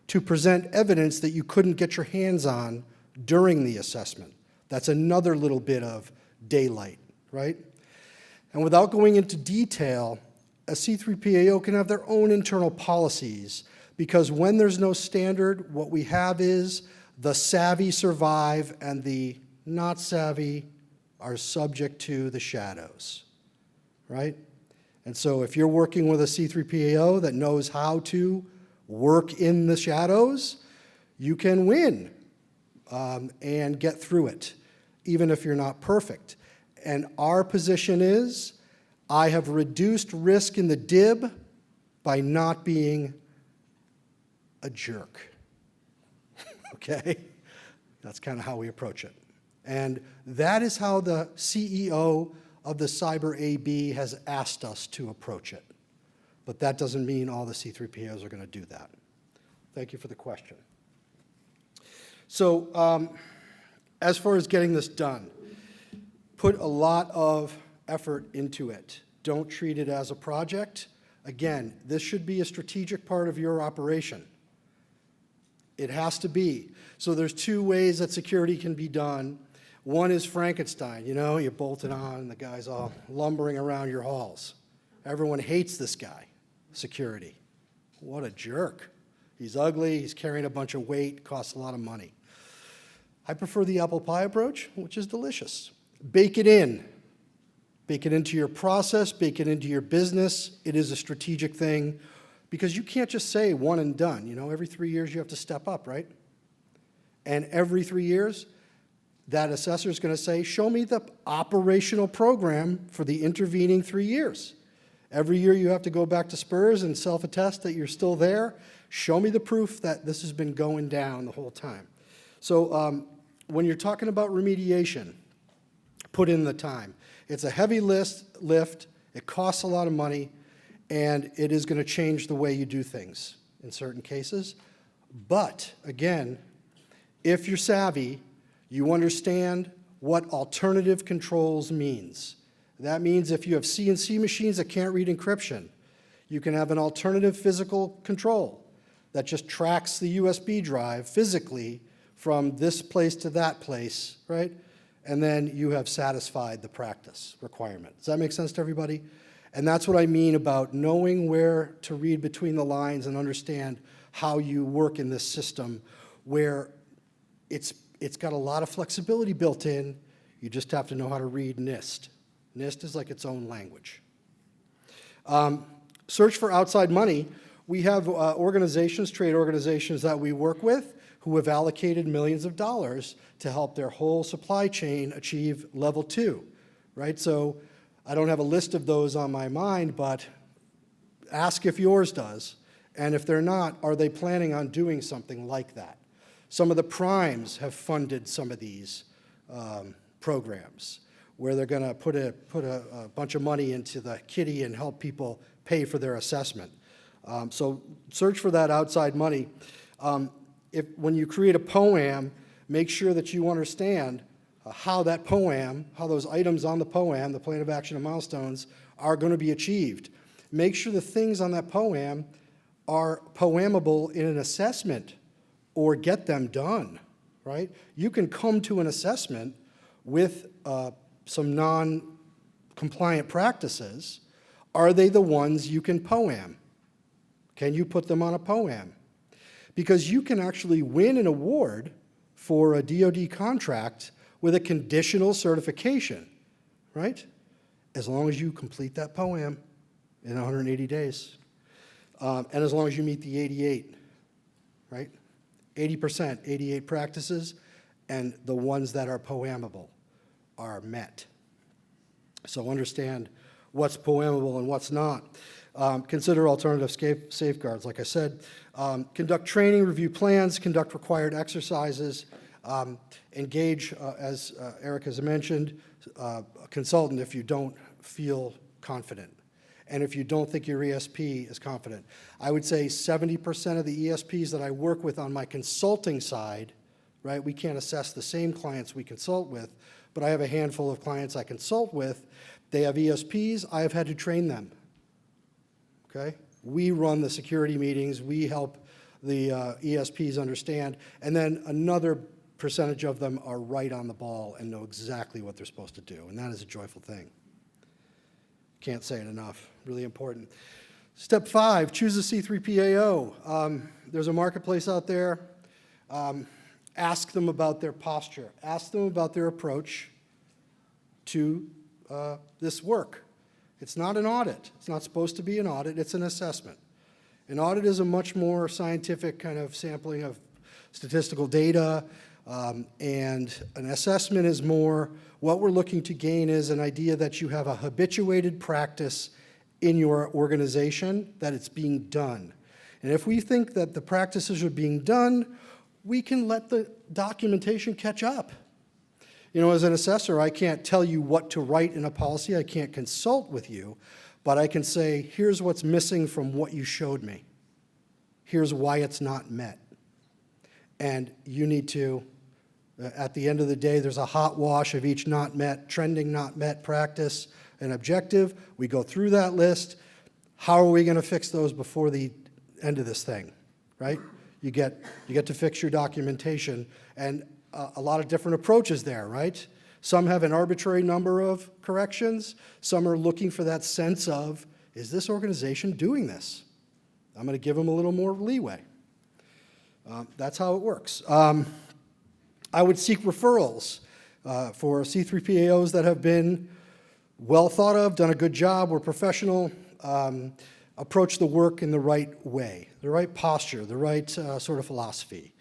to present evidence that you couldn't get your hands on during the assessment. That's another little bit of daylight, right? And without going into detail, a C3PAO can have their own internal policies, because when there's no standard, what we have is the savvy survive and the not savvy are subject to the shadows, right? And so if you're working with a C3PAO that knows how to work in the shadows, you can win and get through it, even if you're not perfect. And our position is, I have reduced risk in the DIB by not being a jerk. Okay? That's kind of how we approach it. And that is how the CEO of the Cyber AB has asked us to approach it. But that doesn't mean all the C3PAOs are going to do that. Thank you for the question. So as far as getting this done, put a lot of effort into it. Don't treat it as a project. Again, this should be a strategic part of your operation. It has to be. So there's two ways that security can be done. One is Frankenstein, you know, you bolt it on, the guy's all lumbering around your halls. Everyone hates this guy, security. What a jerk. He's ugly, he's carrying a bunch of weight, costs a lot of money. I prefer the apple pie approach, which is delicious. Bake it in. Bake it into your process, bake it into your business. It is a strategic thing, because you can't just say one and done. You know, every 3 years you have to step up, right? And every 3 years, that assessor is going to say, show me the operational program for the intervening 3 years. Every year you have to go back to SPURS and self-attest that you're still there. Show me the proof that this has been going down the whole time. So when you're talking about remediation, put in the time. It's a heavy lift, it costs a lot of money, and it is going to change the way you do things in certain cases. But, again, if you're savvy, you understand what alternative controls means. That means if you have CNC machines that can't read encryption, you can have an alternative physical control that just tracks the USB drive physically from this place to that place, right? And then you have satisfied the practice requirement. Does that make sense to everybody? And that's what I mean about knowing where to read between the lines and understand how you work in this system, where it's got a lot of flexibility built in. You just have to know how to read NIST. NIST is like its own language. Search for outside money. We have organizations, trade organizations that we work with who have allocated millions of dollars to help their whole supply chain achieve level 2, right? So I don't have a list of those on my mind, but ask if yours does. And if they're not, are they planning on doing something like that? Some of the primes have funded some of these programs where they're going to put a bunch of money into the kitty and help people pay for their assessment. So search for that outside money. When you create a POAM, make sure that you understand how that POAM, how those items on the POAM, the plan of action and milestones, are going to be achieved. Make sure the things on that POAM are POAMable in an assessment, or get them done, right? You can come to an assessment with some non-compliant practices. Are they the ones you can POAM? Can you put them on a POAM? Because you can actually win an award for a DoD contract with a conditional certification, right? As long as you complete that POAM in 180 days. And as long as you meet the 88, right? 80%, 88 practices, and the ones that are POAMable are met. So understand what's POAMable and what's not. Consider alternative safeguards, like I said. Conduct training, review plans, conduct required exercises, engage, as Erik has mentioned, a consultant if you don't feel confident. And if you don't think your ESP is confident. I would say 70% of the ESPs that I work with on my consulting side, right, we can't assess the same clients we consult with, but I have a handful of clients I consult with. They have ESPs, I have had to train them, okay? We run the security meetings, we help the ESPs understand. And then another percentage of them are right on the ball and know exactly what they're supposed to do, and that is a joyful thing. Can't say it enough, really important. Step 5, choose a C3PAO. There's a marketplace out there. Ask them about their posture. Ask them about their approach to this work. It's not an audit. It's not supposed to be an audit. It's an assessment. An audit is a much more scientific kind of sampling of statistical data, and an assessment is more, what we're looking to gain is an idea that you have a habituated practice in your organization, that it's being done. And if we think that the practices are being done, we can let the documentation catch up. You know, as an assessor, I can't tell you what to write in a policy. I can't consult with you, but I can say, here's what's missing from what you showed me. Here's why it's not met. And you need to, at the end of the day, there's a hot wash of each not met, trending not met practice and objective. We go through that list. How are we going to fix those before the end of this thing, right? You get to fix your documentation, and a lot of different approaches there, right? Some have an arbitrary number of corrections. Some are looking for that sense of, is this organization doing this? I'm going to give them a little more leeway. That's how it works. I would seek referrals for C3PAOs that have been well thought of, done a good job, were professional, approach the work in the right way, the right posture, the right sort of philosophy.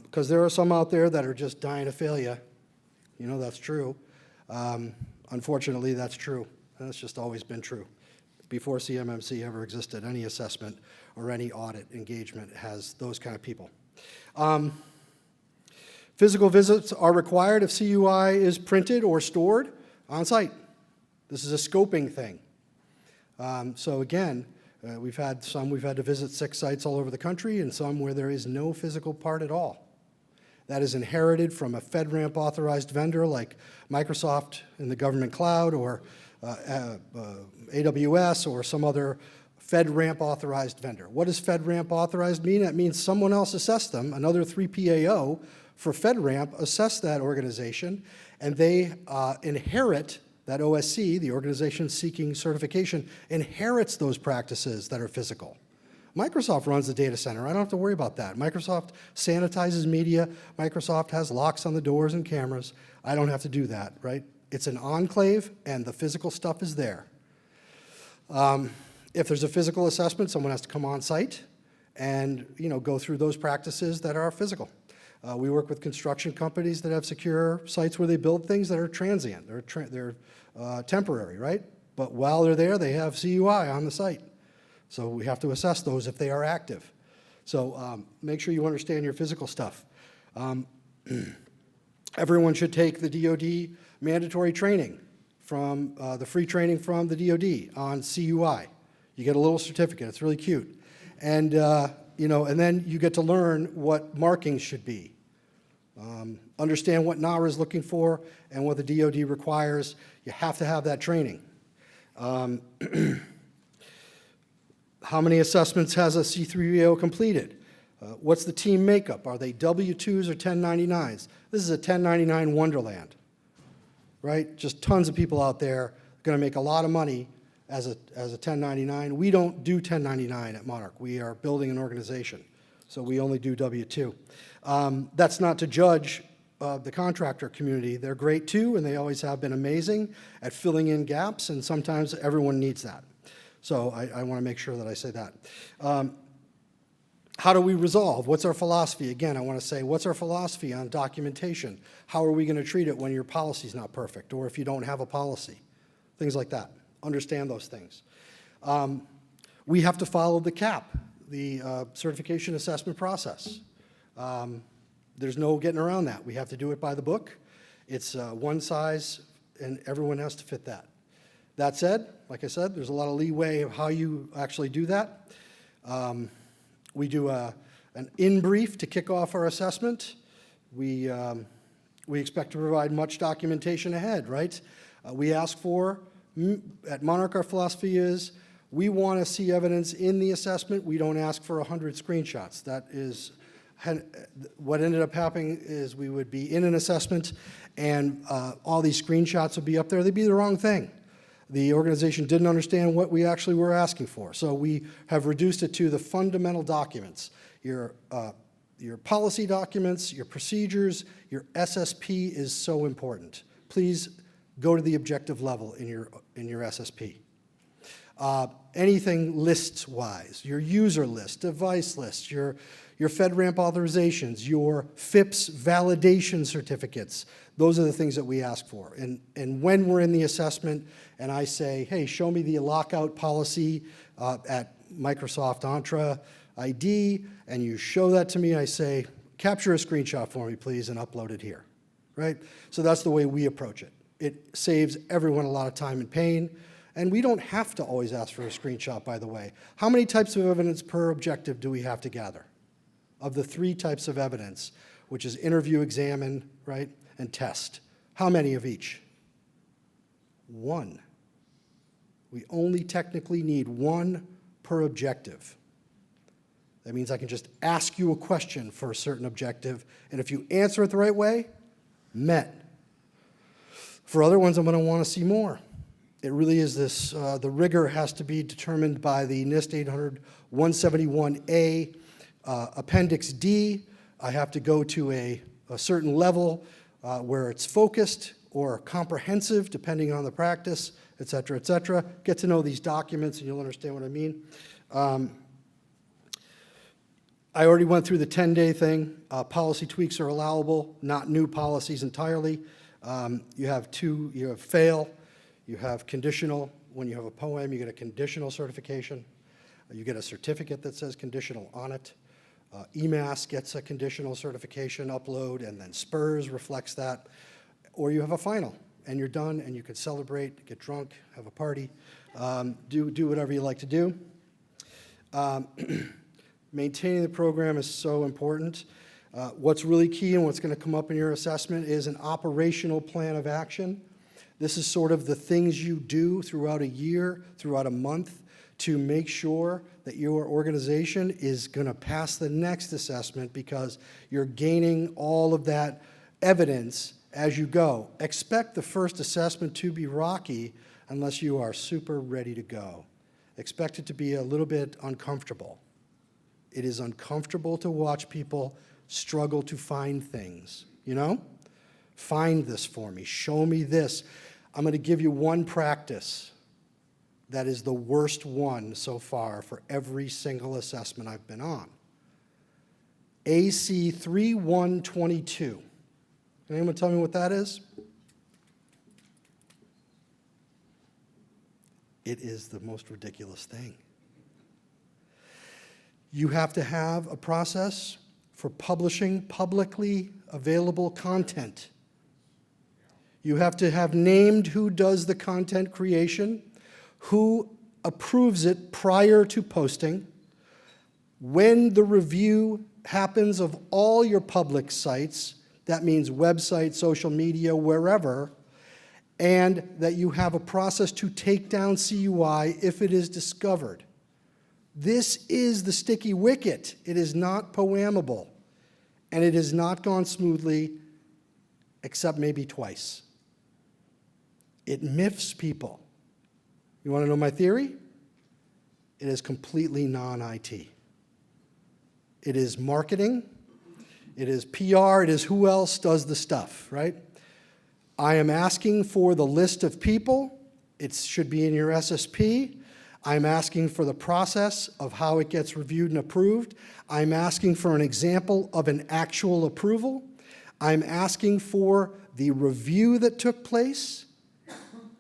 Because there are some out there that are just dying to fail you. You know, that's true. Unfortunately, that's true. That's just always been true. Before CMMC ever existed, any assessment or any audit engagement has those kind of people. Physical visits are required if CUI is printed or stored on site. This is a scoping thing. So again, we've had to visit 6 sites all over the country, and some where there is no physical part at all. That is inherited from a FedRAMP authorized vendor like Microsoft in the government cloud, or AWS, or some other FedRAMP authorized vendor. What does FedRAMP authorized mean? That means someone else assessed them, another 3PAO for FedRAMP assessed that organization, and they inherit that OSC, the organization seeking certification, inherits those practices that are physical. Microsoft runs the data center. I don't have to worry about that. Microsoft sanitizes media. Microsoft has locks on the doors and cameras. I don't have to do that, right? It's an enclave, and the physical stuff is there. If there's a physical assessment, someone has to come on site and, you know, go through those practices that are physical. We work with construction companies that have secure sites where they build things that are transient. They're temporary, right? But while they're there, they have CUI on the site. So we have to assess those if they are active. So make sure you understand your physical stuff. Everyone should take the DoD mandatory training from the free training from the DoD on CUI. You get a little certificate. It's really cute. And you know, and then you get to learn what markings should be. Understand what NARA is looking for and what the DoD requires. You have to have that training. How many assessments has a C3PAO completed? What's the team makeup? Are they W-2s or 1099s? This is a 1099 wonderland, right? Just tons of people out there going to make a lot of money as a 1099. We don't do 1099 at Monarch. We are building an organization, so we only do W-2. That's not to judge the contractor community. They're great too, and they always have been amazing at filling in gaps, and sometimes everyone needs that. So I want to make sure that I say that. How do we resolve? What's our philosophy? Again, I want to say, what's our philosophy on documentation? How are we going to treat it when your policy's not perfect, or if you don't have a policy? Things like that. Understand those things. We have to follow the CAP, the certification assessment process. There's no getting around that. We have to do it by the book. It's one size, and everyone has to fit that. That said, like I said, there's a lot of leeway of how you actually do that. We do an in-brief to kick off our assessment. We expect to provide much documentation ahead, right? We ask for, at Monarch, our philosophy is, we want to see evidence in the assessment. We don't ask for 100 screenshots. That is what ended up happening is we would be in an assessment and all these screenshots would be up there. They'd be the wrong thing. The organization didn't understand what we actually were asking for. So we have reduced it to the fundamental documents, your policy documents, your procedures, your SSP is so important. Please go to the objective level in your SSP. Anything lists-wise, your user list, device list, your FedRAMP authorizations, your FIPS validation certificates, those are the things that we ask for. And when we're in the assessment and I say, hey, show me the lockout policy at Microsoft Entra ID, and you show that to me, I say, capture a screenshot for me, please, and upload it here, right? So that's the way we approach it. It saves everyone a lot of time and pain, and we don't have to always ask for a screenshot, by the way. How many types of evidence per objective do we have to gather? Of the 3 types of evidence, which is interview, examine, right, and test. How many of each? 1. We only technically need 1 per objective. That means I can just ask you a question for a certain objective, and if you answer it the right way, met. For other ones, I'm going to want to see more. It really is this, the rigor has to be determined by the NIST 800-171A Appendix D. I have to go to a certain level where it's focused or comprehensive, depending on the practice, et cetera, et cetera. Get to know these documents and you'll understand what I mean. I already went through the 10-day thing. Policy tweaks are allowable, not new policies entirely. You have fail, you have conditional. When you have a POEM, you get a conditional certification. You get a certificate that says conditional on it. EMAS gets a conditional certification upload, and then SPURS reflects that. Or you have a final, and you're done, and you can celebrate, get drunk, have a party, do whatever you like to do. Maintaining the program is so important. What's really key and what's going to come up in your assessment is an operational plan of action. This is sort of the things you do throughout a year, throughout a month, to make sure that your organization is going to pass the next assessment because you're gaining all of that evidence as you go. Expect the first assessment to be rocky unless you are super ready to go. Expect it to be a little bit uncomfortable. It is uncomfortable to watch people struggle to find things, you know? Find this for me. Show me this. I'm going to give you one practice that is the worst one so far for every single assessment I've been on. AC 3122. Can anyone tell me what that is? It is the most ridiculous thing. You have to have a process for publishing publicly available content. You have to have named who does the content creation, who approves it prior to posting, when the review happens of all your public sites, that means website, social media, wherever, and that you have a process to take down CUI if it is discovered. This is the sticky wicket. It is not poemable, and it has not gone smoothly except maybe twice. It miffs people. You want to know my theory? It is completely non-IT. It is marketing, it is PR, it is who else does the stuff, right? I am asking for the list of people. It should be in your SSP. I'm asking for the process of how it gets reviewed and approved. I'm asking for an example of an actual approval. I'm asking for the review that took place.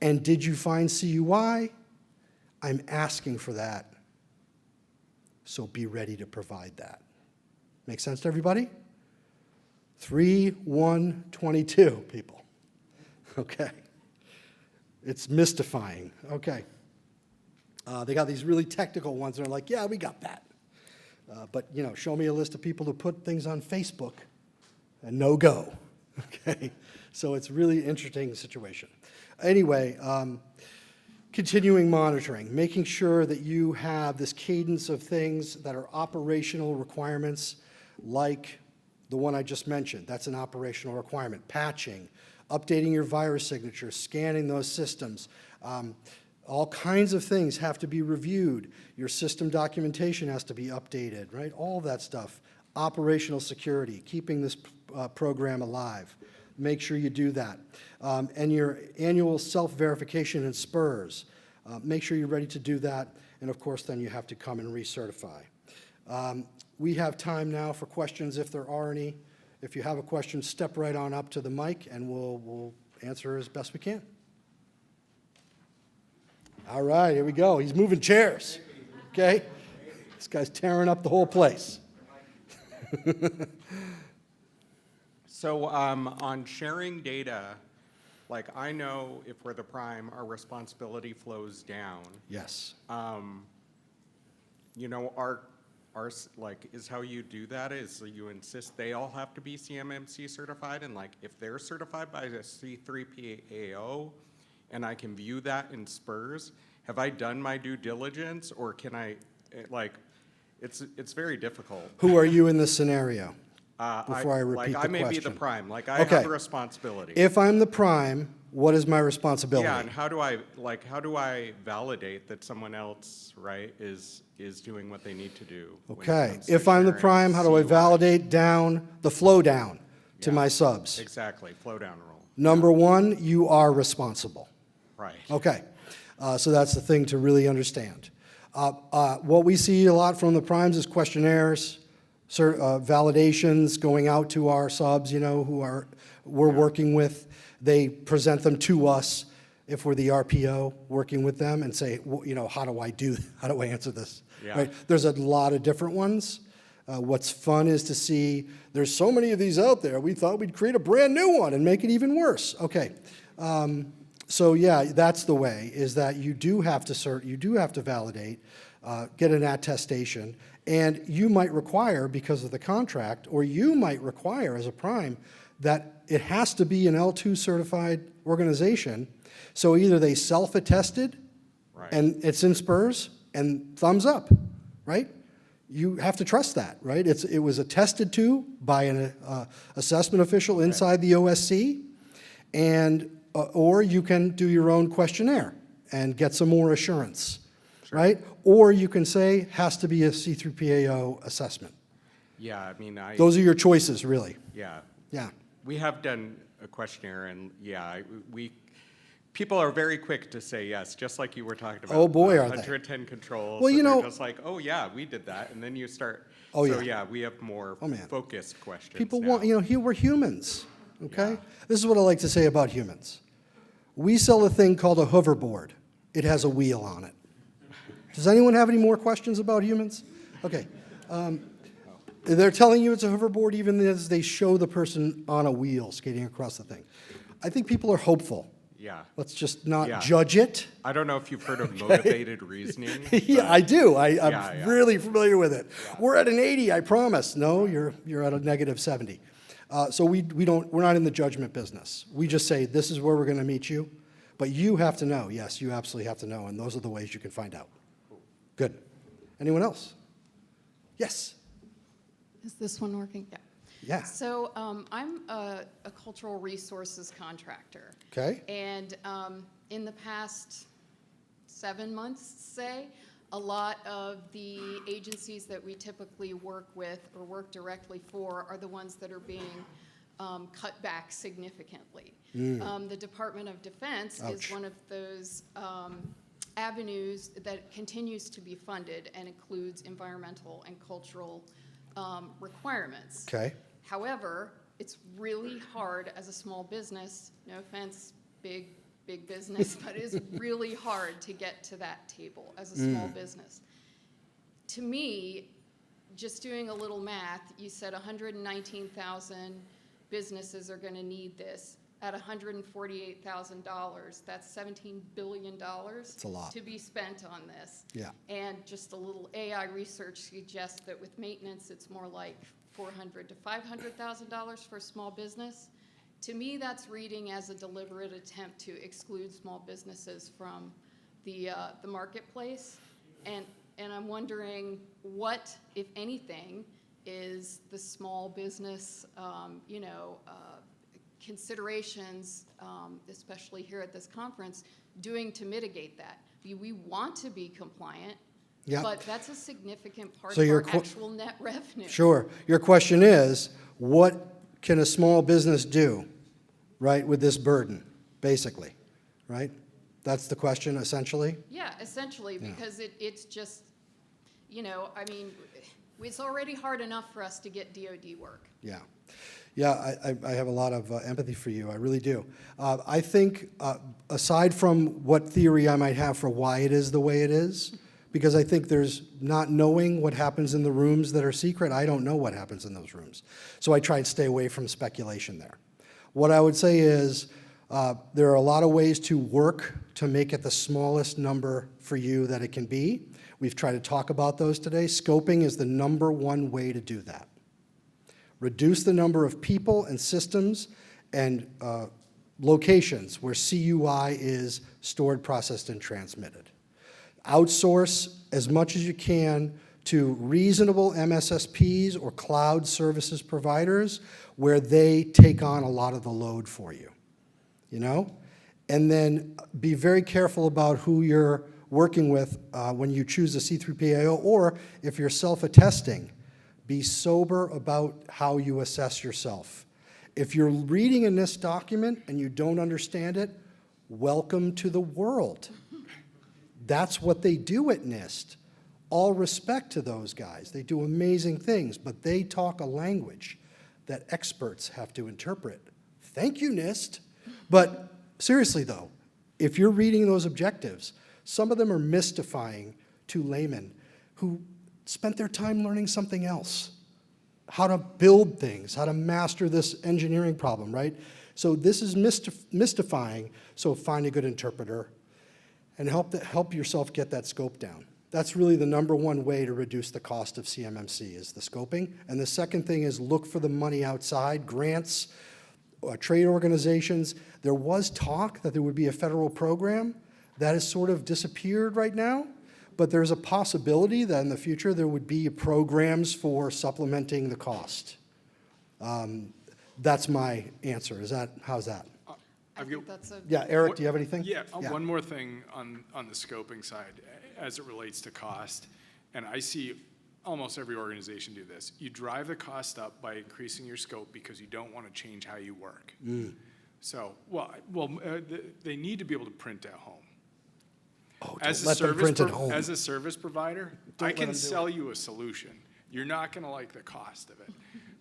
And did you find CUI? I'm asking for that. So be ready to provide that. Make sense to everybody? 3-1-22, people. Okay. It's mystifying. Okay. They got these really technical ones. They're like, yeah, we got that. But, you know, show me a list of people who put things on Facebook and no go. Okay. So it's really interesting situation. Anyway, continuing monitoring, making sure that you have this cadence of things that are operational requirements. like the one I just mentioned. That's an operational requirement. Patching, updating your virus signature, scanning those systems. All kinds of things have to be reviewed. Your system documentation has to be updated, right? All of that stuff. Operational security, keeping this program alive. Make sure you do that. And your annual self-verification and SPRs. Make sure you're ready to do that. And of course, then you have to come and recertify. We have time now for questions if there are any. If you have a question, step right on up to the mic and we'll answer as best we can. All right, here we go. He's moving chairs. Okay? This guy's tearing up the whole place. So on sharing data, like I know if we're the prime, our responsibility flows down. Yes. You know, our like is how you do that is you insist they all have to be CMMC certified, and like if they're certified by the C3PAO, and I can view that in SPRs, have I done my due diligence, or can I like? It's very difficult. Who are you in this scenario? Before I repeat the question. I may be the prime. Like I Okay. have a responsibility. If I'm the prime, what is my responsibility? Yeah, and how do I validate that someone else, right, is doing what they need to do? when it Okay. comes to If I'm the sharing prime, how do I CUI? validate down the flow down to Yeah. my subs? Exactly, flow down rule. Number one, you are responsible. Right. Okay, so that's the thing to really understand. What we see a lot from the primes is questionnaires, validations going out to our subs, you know, we're working with. They present them to us if we're the RPO working with them and say, well, you know, how do I answer this? Yeah. Right? There's a lot of different ones. What's fun is to see there's so many of these out there. We thought we'd create a brand new one and make it even worse. Okay. So yeah, that's the way, is that you do have to validate, get an attestation, and you might require, because of the contract, or you might require as a prime, that it has to be an L2 certified organization. So either they self-attested, Right. and it's in SPRs, and thumbs up, right? You have to trust that, right? It was attested to by an assessment official inside the OSC, and or you can do your own questionnaire and get some more assurance, right? Or you can say, has to be a C3PAO assessment. Yeah, I mean, Those are your choices, really. yeah. Yeah. We have done a questionnaire, and yeah, people are very quick to say yes, just like you were talking about. Oh, boy, are they. 110 controls. Well, you and they're know- just like, oh yeah, we did that, and then you start. Oh, so yeah. we have more Oh, man. focused questions. People now. want, you know, we're humans, okay? Yeah. This is what I like to say about humans. We sell a thing called a hoverboard. It has a wheel on it. Does anyone have any more questions about humans? Okay. They're telling you it's a hoverboard even as they show the person on a wheel skating across the thing. I think people are hopeful. Yeah. Let's just not Yeah. judge it. I don't know if you've heard of motivated reasoning. Yeah, I do. I'm Yeah. really familiar with it. We're at an 80, I promise. No, you're at a negative 70. So we're not in the judgment business. We just say, this is where we're going to meet you. But you have to know. Yes, you absolutely have to know. And those are the ways you can find out. Good. Anyone else? Yes. Is this one working? Yeah. Yeah. So I'm a cultural resources contractor. Okay. And in the past 7 months, say, a lot of the agencies that we typically work with or work directly for are the ones that are being cut back significantly. The Department of Defense Ouch. is one of those avenues that continues to be funded and includes environmental and cultural requirements. Okay. However, it's really hard as a small business, no offense, big business, but it is really hard to get to that table as a small business. To me, just doing a little math, you said 119,000 businesses are going to need this. At $148,000, that's $17 billion a lot. to be spent on this. Yeah. And just a little AI research suggests that with maintenance, it's more like $400,000 to $500,000 for a small business. To me, that's reading as a deliberate attempt to exclude small businesses from the marketplace. And I'm wondering what, if anything, is the small business, considerations, especially here at this conference, doing to mitigate that? We want to be compliant, Yep. but that's a significant part So of your our actual net revenue. Sure. Your question is, what can a small business do, right, with this burden, basically, right? That's the question, essentially? Yeah, essentially, because it's just, it's already hard enough for us to get DoD work. Yeah. Yeah, I have a lot of empathy for you. I really do. I think, aside from what theory I might have for why it is the way it is, because I think there's not knowing what happens in the rooms that are secret. I don't know what happens in those rooms. So I try and stay away from speculation there. What I would say is there are a lot of ways to work to make it the smallest number for you that it can be. We've tried to talk about those today. Scoping is the #1 way to do that. Reduce the number of people and systems and locations where CUI is stored, processed, and transmitted. Outsource as much as you can to reasonable MSSPs or cloud services providers where they take on a lot of the load for you, And then be very careful about who you're working with when you choose a C3PAO, or if you're self-attesting, be sober about how you assess yourself. If you're reading a NIST document and you don't understand it, welcome to the world. That's what they do at NIST. All respect to those guys. They do amazing things, but they talk a language that experts have to interpret. Thank you, NIST. But seriously, though, if you're reading those objectives, some of them are mystifying to laymen who spent their time learning something else, how to build things, how to master this engineering problem, right? So this is mystifying, so find a good interpreter and help yourself get that scope down. That's really the #1 way to reduce the cost of CMMC is the scoping. And the second thing is look for the money outside, grants, trade organizations. There was talk that there would be a federal program. That has sort of disappeared right now. But there's a possibility that in the future there would be programs for supplementing the cost. That's my answer. How's that? I think that's a. Yeah, Eric, do you have anything? Yeah, one more thing on the scoping side as it relates to cost, and I see almost every organization do this. You drive the cost up by increasing your scope because you don't want to change how you work. So, they need to be able to print at home. Oh, don't let them print at home. As a service provider, Don't I let can them do sell you a solution. You're not going to like the cost of it.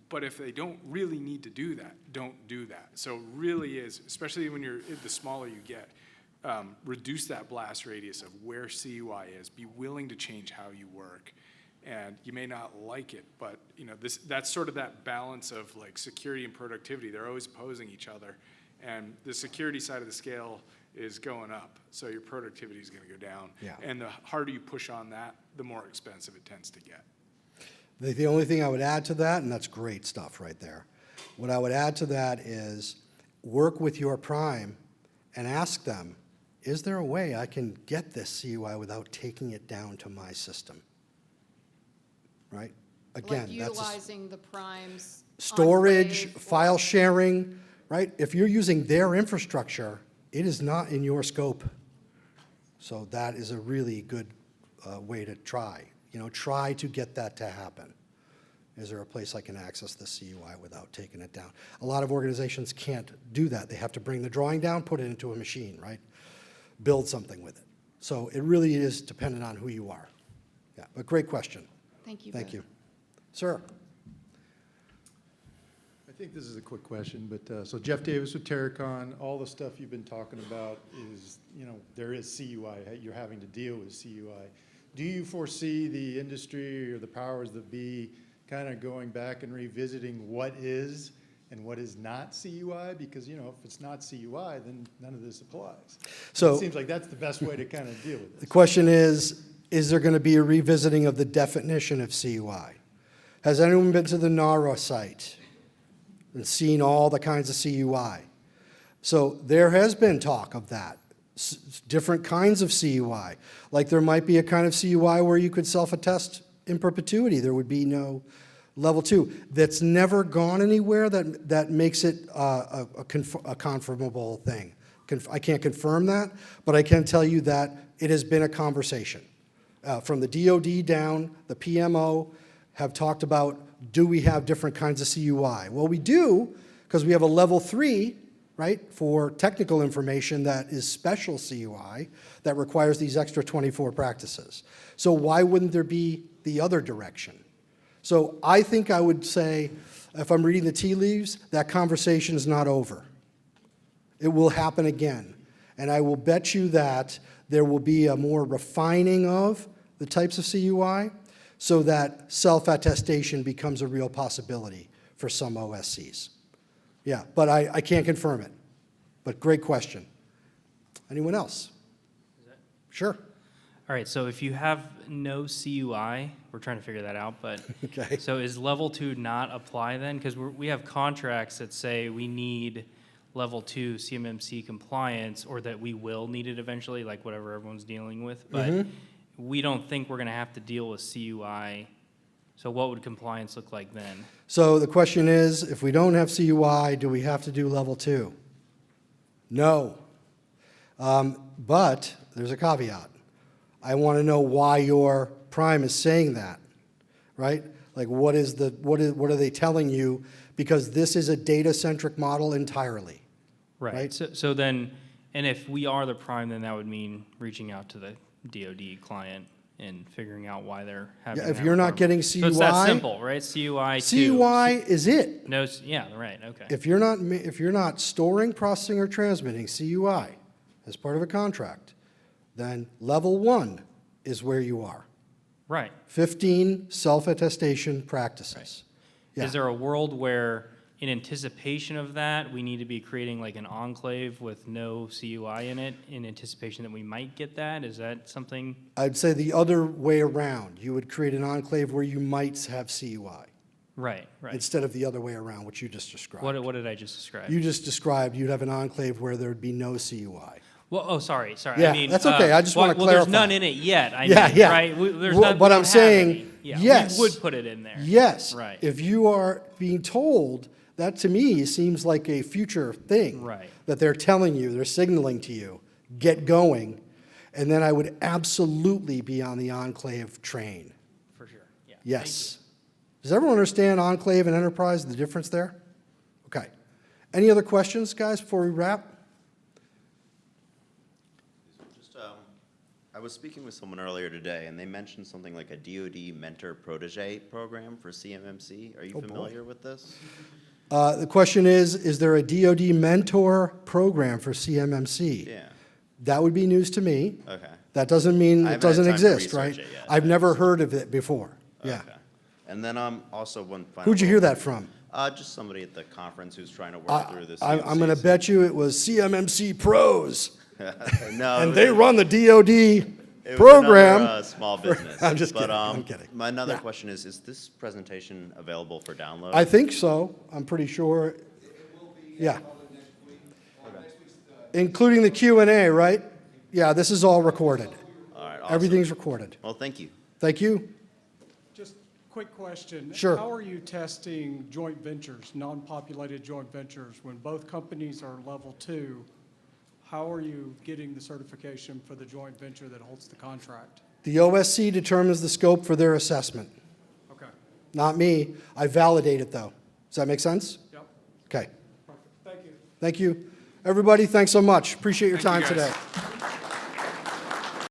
But if they don't really need to do that, don't do that. So it really is, especially when the smaller you get, reduce that blast radius of where CUI is. Be willing to change how you work. And you may not like it, but that's sort of that balance of like security and productivity. They're always opposing each other. And the security side of the scale is going up, so your productivity is going to go down. Yeah. And the harder you push on that, the more expensive it tends to get. The only thing I would add to that, and that's great stuff right there, what I would add to that is work with your prime and ask them, is there a way I can get this CUI without taking it down to my system? Right? Again, Like that's utilizing the primes. storage, enclave, file sharing, right? If you're using their infrastructure, it is not in your scope. So that is a really good way to try. Try to get that to happen. Is there a place I can access the CUI without taking it down? A lot of organizations can't do that. They have to bring the drawing down, put it into a machine, right? Build something with it. So it really is dependent on who you are. Yeah, but great question. Thank you. Thank both. you. Sir? I think this is a quick question, but so Jeff Davis with Terracon, all the stuff you've been talking about is, there is CUI. You're having to deal with CUI. Do you foresee the industry or the powers that be kind of going back and revisiting what is and what is not CUI? Because, if it's not CUI, then none of this applies. So- it seems like that's the best way to kind of deal with The this. question is there going to be a revisiting of the definition of CUI? Has anyone been to the NARA site and seen all the kinds of CUI? So there has been talk of that, different kinds of CUI. Like there might be a kind of CUI where you could self-attest in perpetuity. There would be no Level 2, that's never gone anywhere, that makes it a confirmable thing. I can't confirm that, but I can tell you that it has been a conversation. From the DoD down, the PMO have talked about, do we have different kinds of CUI? Well, we do, because we have a level 3, right, for technical information that is special CUI that requires these extra 24 practices. So why wouldn't there be the other direction? So I think I would say, if I'm reading the tea leaves, that conversation is not over. It will happen again. And I will bet you that there will be a more refining of the types of CUI so that self-attestation becomes a real possibility for some OSCs. Yeah, but I can't confirm it. But great question. Anyone else? Sure. All right, so if you have no CUI, we're trying to figure that out, but Okay. so is level 2 not apply then? Because we have contracts that say we need level 2 CMMC compliance, or that we will need it eventually, like whatever everyone's dealing with, but we don't think we're going to have to deal with CUI. So what would compliance look like then? So the question is, if we don't have CUI, do we have to do level 2? No. But there's a caveat. I want to know why your prime is saying that, right? Like what are they telling you? Because this is a data-centric model entirely. Right. So then, and if we are the prime, then that would mean reaching out to the DoD client and figuring out why they're having Yeah, if that you're not requirement. getting So it's that CUI simple, right? CUI 2. CUI is it. No, yeah, right, okay. If you're not storing, processing, or transmitting CUI as part of a contract, then level 1 is where you are. Right. 15 self-attestation practices. Yeah. Is there a world where, in anticipation of that, we need to be creating like an enclave with no CUI in it in anticipation that we might get that? Is that something? I'd say the other way around. You would create an enclave where you might have CUI Right. instead of the other way around, which you just described. What did I just describe? You just described you'd have an enclave where there would be no CUI. Well, oh, sorry. Yeah, I mean, that's okay. I just wanna Well, there's clarify. none in it yet. I Yeah, mean, yeah. Right? There's Well, none, but we I'm don't have saying, any. Yeah, yes. we would put it in there. Yes. Right. If you are being told, that to me seems like a future thing. Right. That they're telling you, they're signaling to you, get going. And then I would absolutely be on the enclave train. For sure. Yeah. Yes. Does everyone understand enclave and enterprise, the difference there? Okay. Any other questions, guys, before we wrap? I was speaking with someone earlier today, and they mentioned something like a DoD mentor protege program for CMMC. Are you familiar with this? The question is there a DoD mentor program for CMMC? Yeah. That would be news to me. Okay. That doesn't mean I it haven't had doesn't time to exist, right? research it yet. I've never heard of it before. Yeah. Okay. And then also one final. Who'd you hear that from? Just somebody at the conference who's trying to work through this. I'm going to bet you it was CMMC pros, No, and it they was- run the DoD it was program. another, small business. I'm just But, kidding. I'm kidding. My another Yeah. question is this presentation available for download? I think so. I'm pretty sure. Yeah. Including the Q&A, right? Yeah, this is all recorded. All right. Awesome. Everything's recorded. Well, thank you. Thank you. Just quick question. Sure. How are you testing joint ventures, non-populated joint ventures? When both companies are level 2, how are you getting the certification for the joint venture that holds the contract? The OSC determines the scope for their assessment. Okay, Not me. I validate it, though. Does that make sense? yep, Okay. perfect. Thank you. Thank you. Everybody, thanks so much. Appreciate your time Thank you, guys. today.